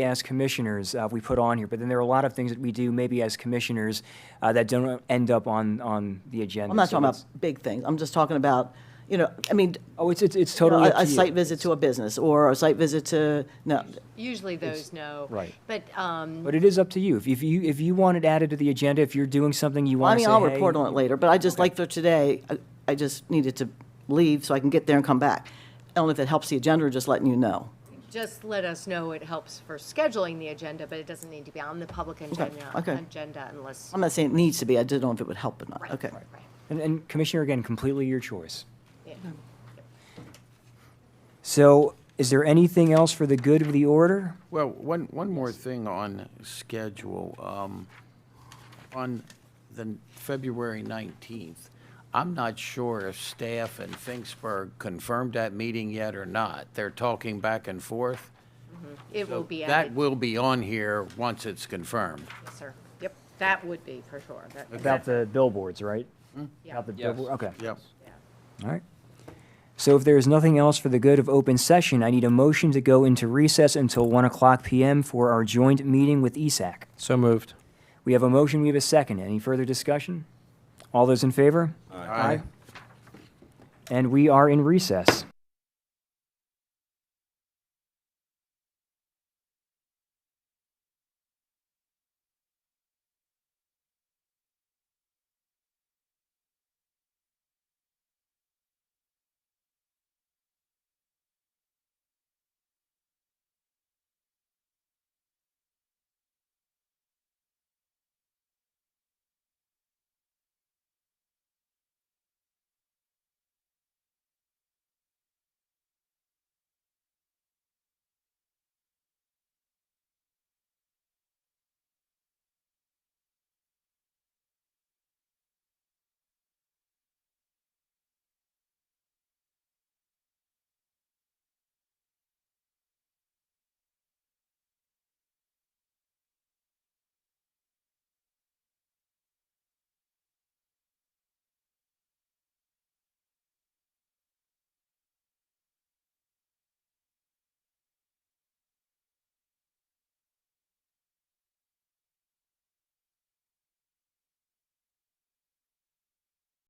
[SPEAKER 1] as commissioners, we put on here, but then there are a lot of things that we do maybe as commissioners that don't end up on the agenda.
[SPEAKER 7] I'm not
[SPEAKER 1] So
[SPEAKER 7] talking
[SPEAKER 1] it's-
[SPEAKER 7] about big things. I'm just talking about, I mean.
[SPEAKER 1] Oh, it's
[SPEAKER 7] you know,
[SPEAKER 1] totally up to
[SPEAKER 7] a
[SPEAKER 1] you.
[SPEAKER 7] site visit to a business or a site visit to, no.
[SPEAKER 9] Usually those no.
[SPEAKER 1] Right.
[SPEAKER 9] But,
[SPEAKER 1] But it is up to you. If you want it added to the agenda, if you're doing something you
[SPEAKER 7] I
[SPEAKER 1] want to
[SPEAKER 7] mean,
[SPEAKER 1] say,
[SPEAKER 7] I'll
[SPEAKER 1] hey,
[SPEAKER 7] report on it later, but I just like for today, I just needed to leave so I can get there and come back. I don't know if it helps the agenda or just letting you know.
[SPEAKER 9] just let us know it helps for scheduling the agenda, but it doesn't need to be on the public
[SPEAKER 7] okay.
[SPEAKER 9] agenda unless.
[SPEAKER 7] I'm not saying it needs to be, I just don't know if it would help or not.
[SPEAKER 9] Right,
[SPEAKER 7] Okay.
[SPEAKER 9] right, right.
[SPEAKER 1] And Commissioner, again, completely your choice.
[SPEAKER 9] Yeah.
[SPEAKER 1] So is there anything else for the good of the order?
[SPEAKER 3] Well, one more thing on schedule. On the February 19th, I'm not sure if staff in Finksburg confirmed that meeting yet or not. They're talking back and forth.
[SPEAKER 9] It will be
[SPEAKER 3] That
[SPEAKER 9] added.
[SPEAKER 3] will be on here once it's confirmed.
[SPEAKER 9] Yes, sir. Yep, that would be for sure.
[SPEAKER 1] About the billboards, right?
[SPEAKER 9] Yeah.
[SPEAKER 1] About the
[SPEAKER 12] Yes.
[SPEAKER 1] billboard, okay.
[SPEAKER 3] Yep.
[SPEAKER 1] All right. So if there is nothing else for the good of open session, I need a motion to go into recess until 1:00 p.m. for our joint meeting with ESAC.
[SPEAKER 4] So moved.
[SPEAKER 1] We have a motion, we have a second. Any further discussion? All those in favor?
[SPEAKER 3] Aye.
[SPEAKER 1] And we are in recess.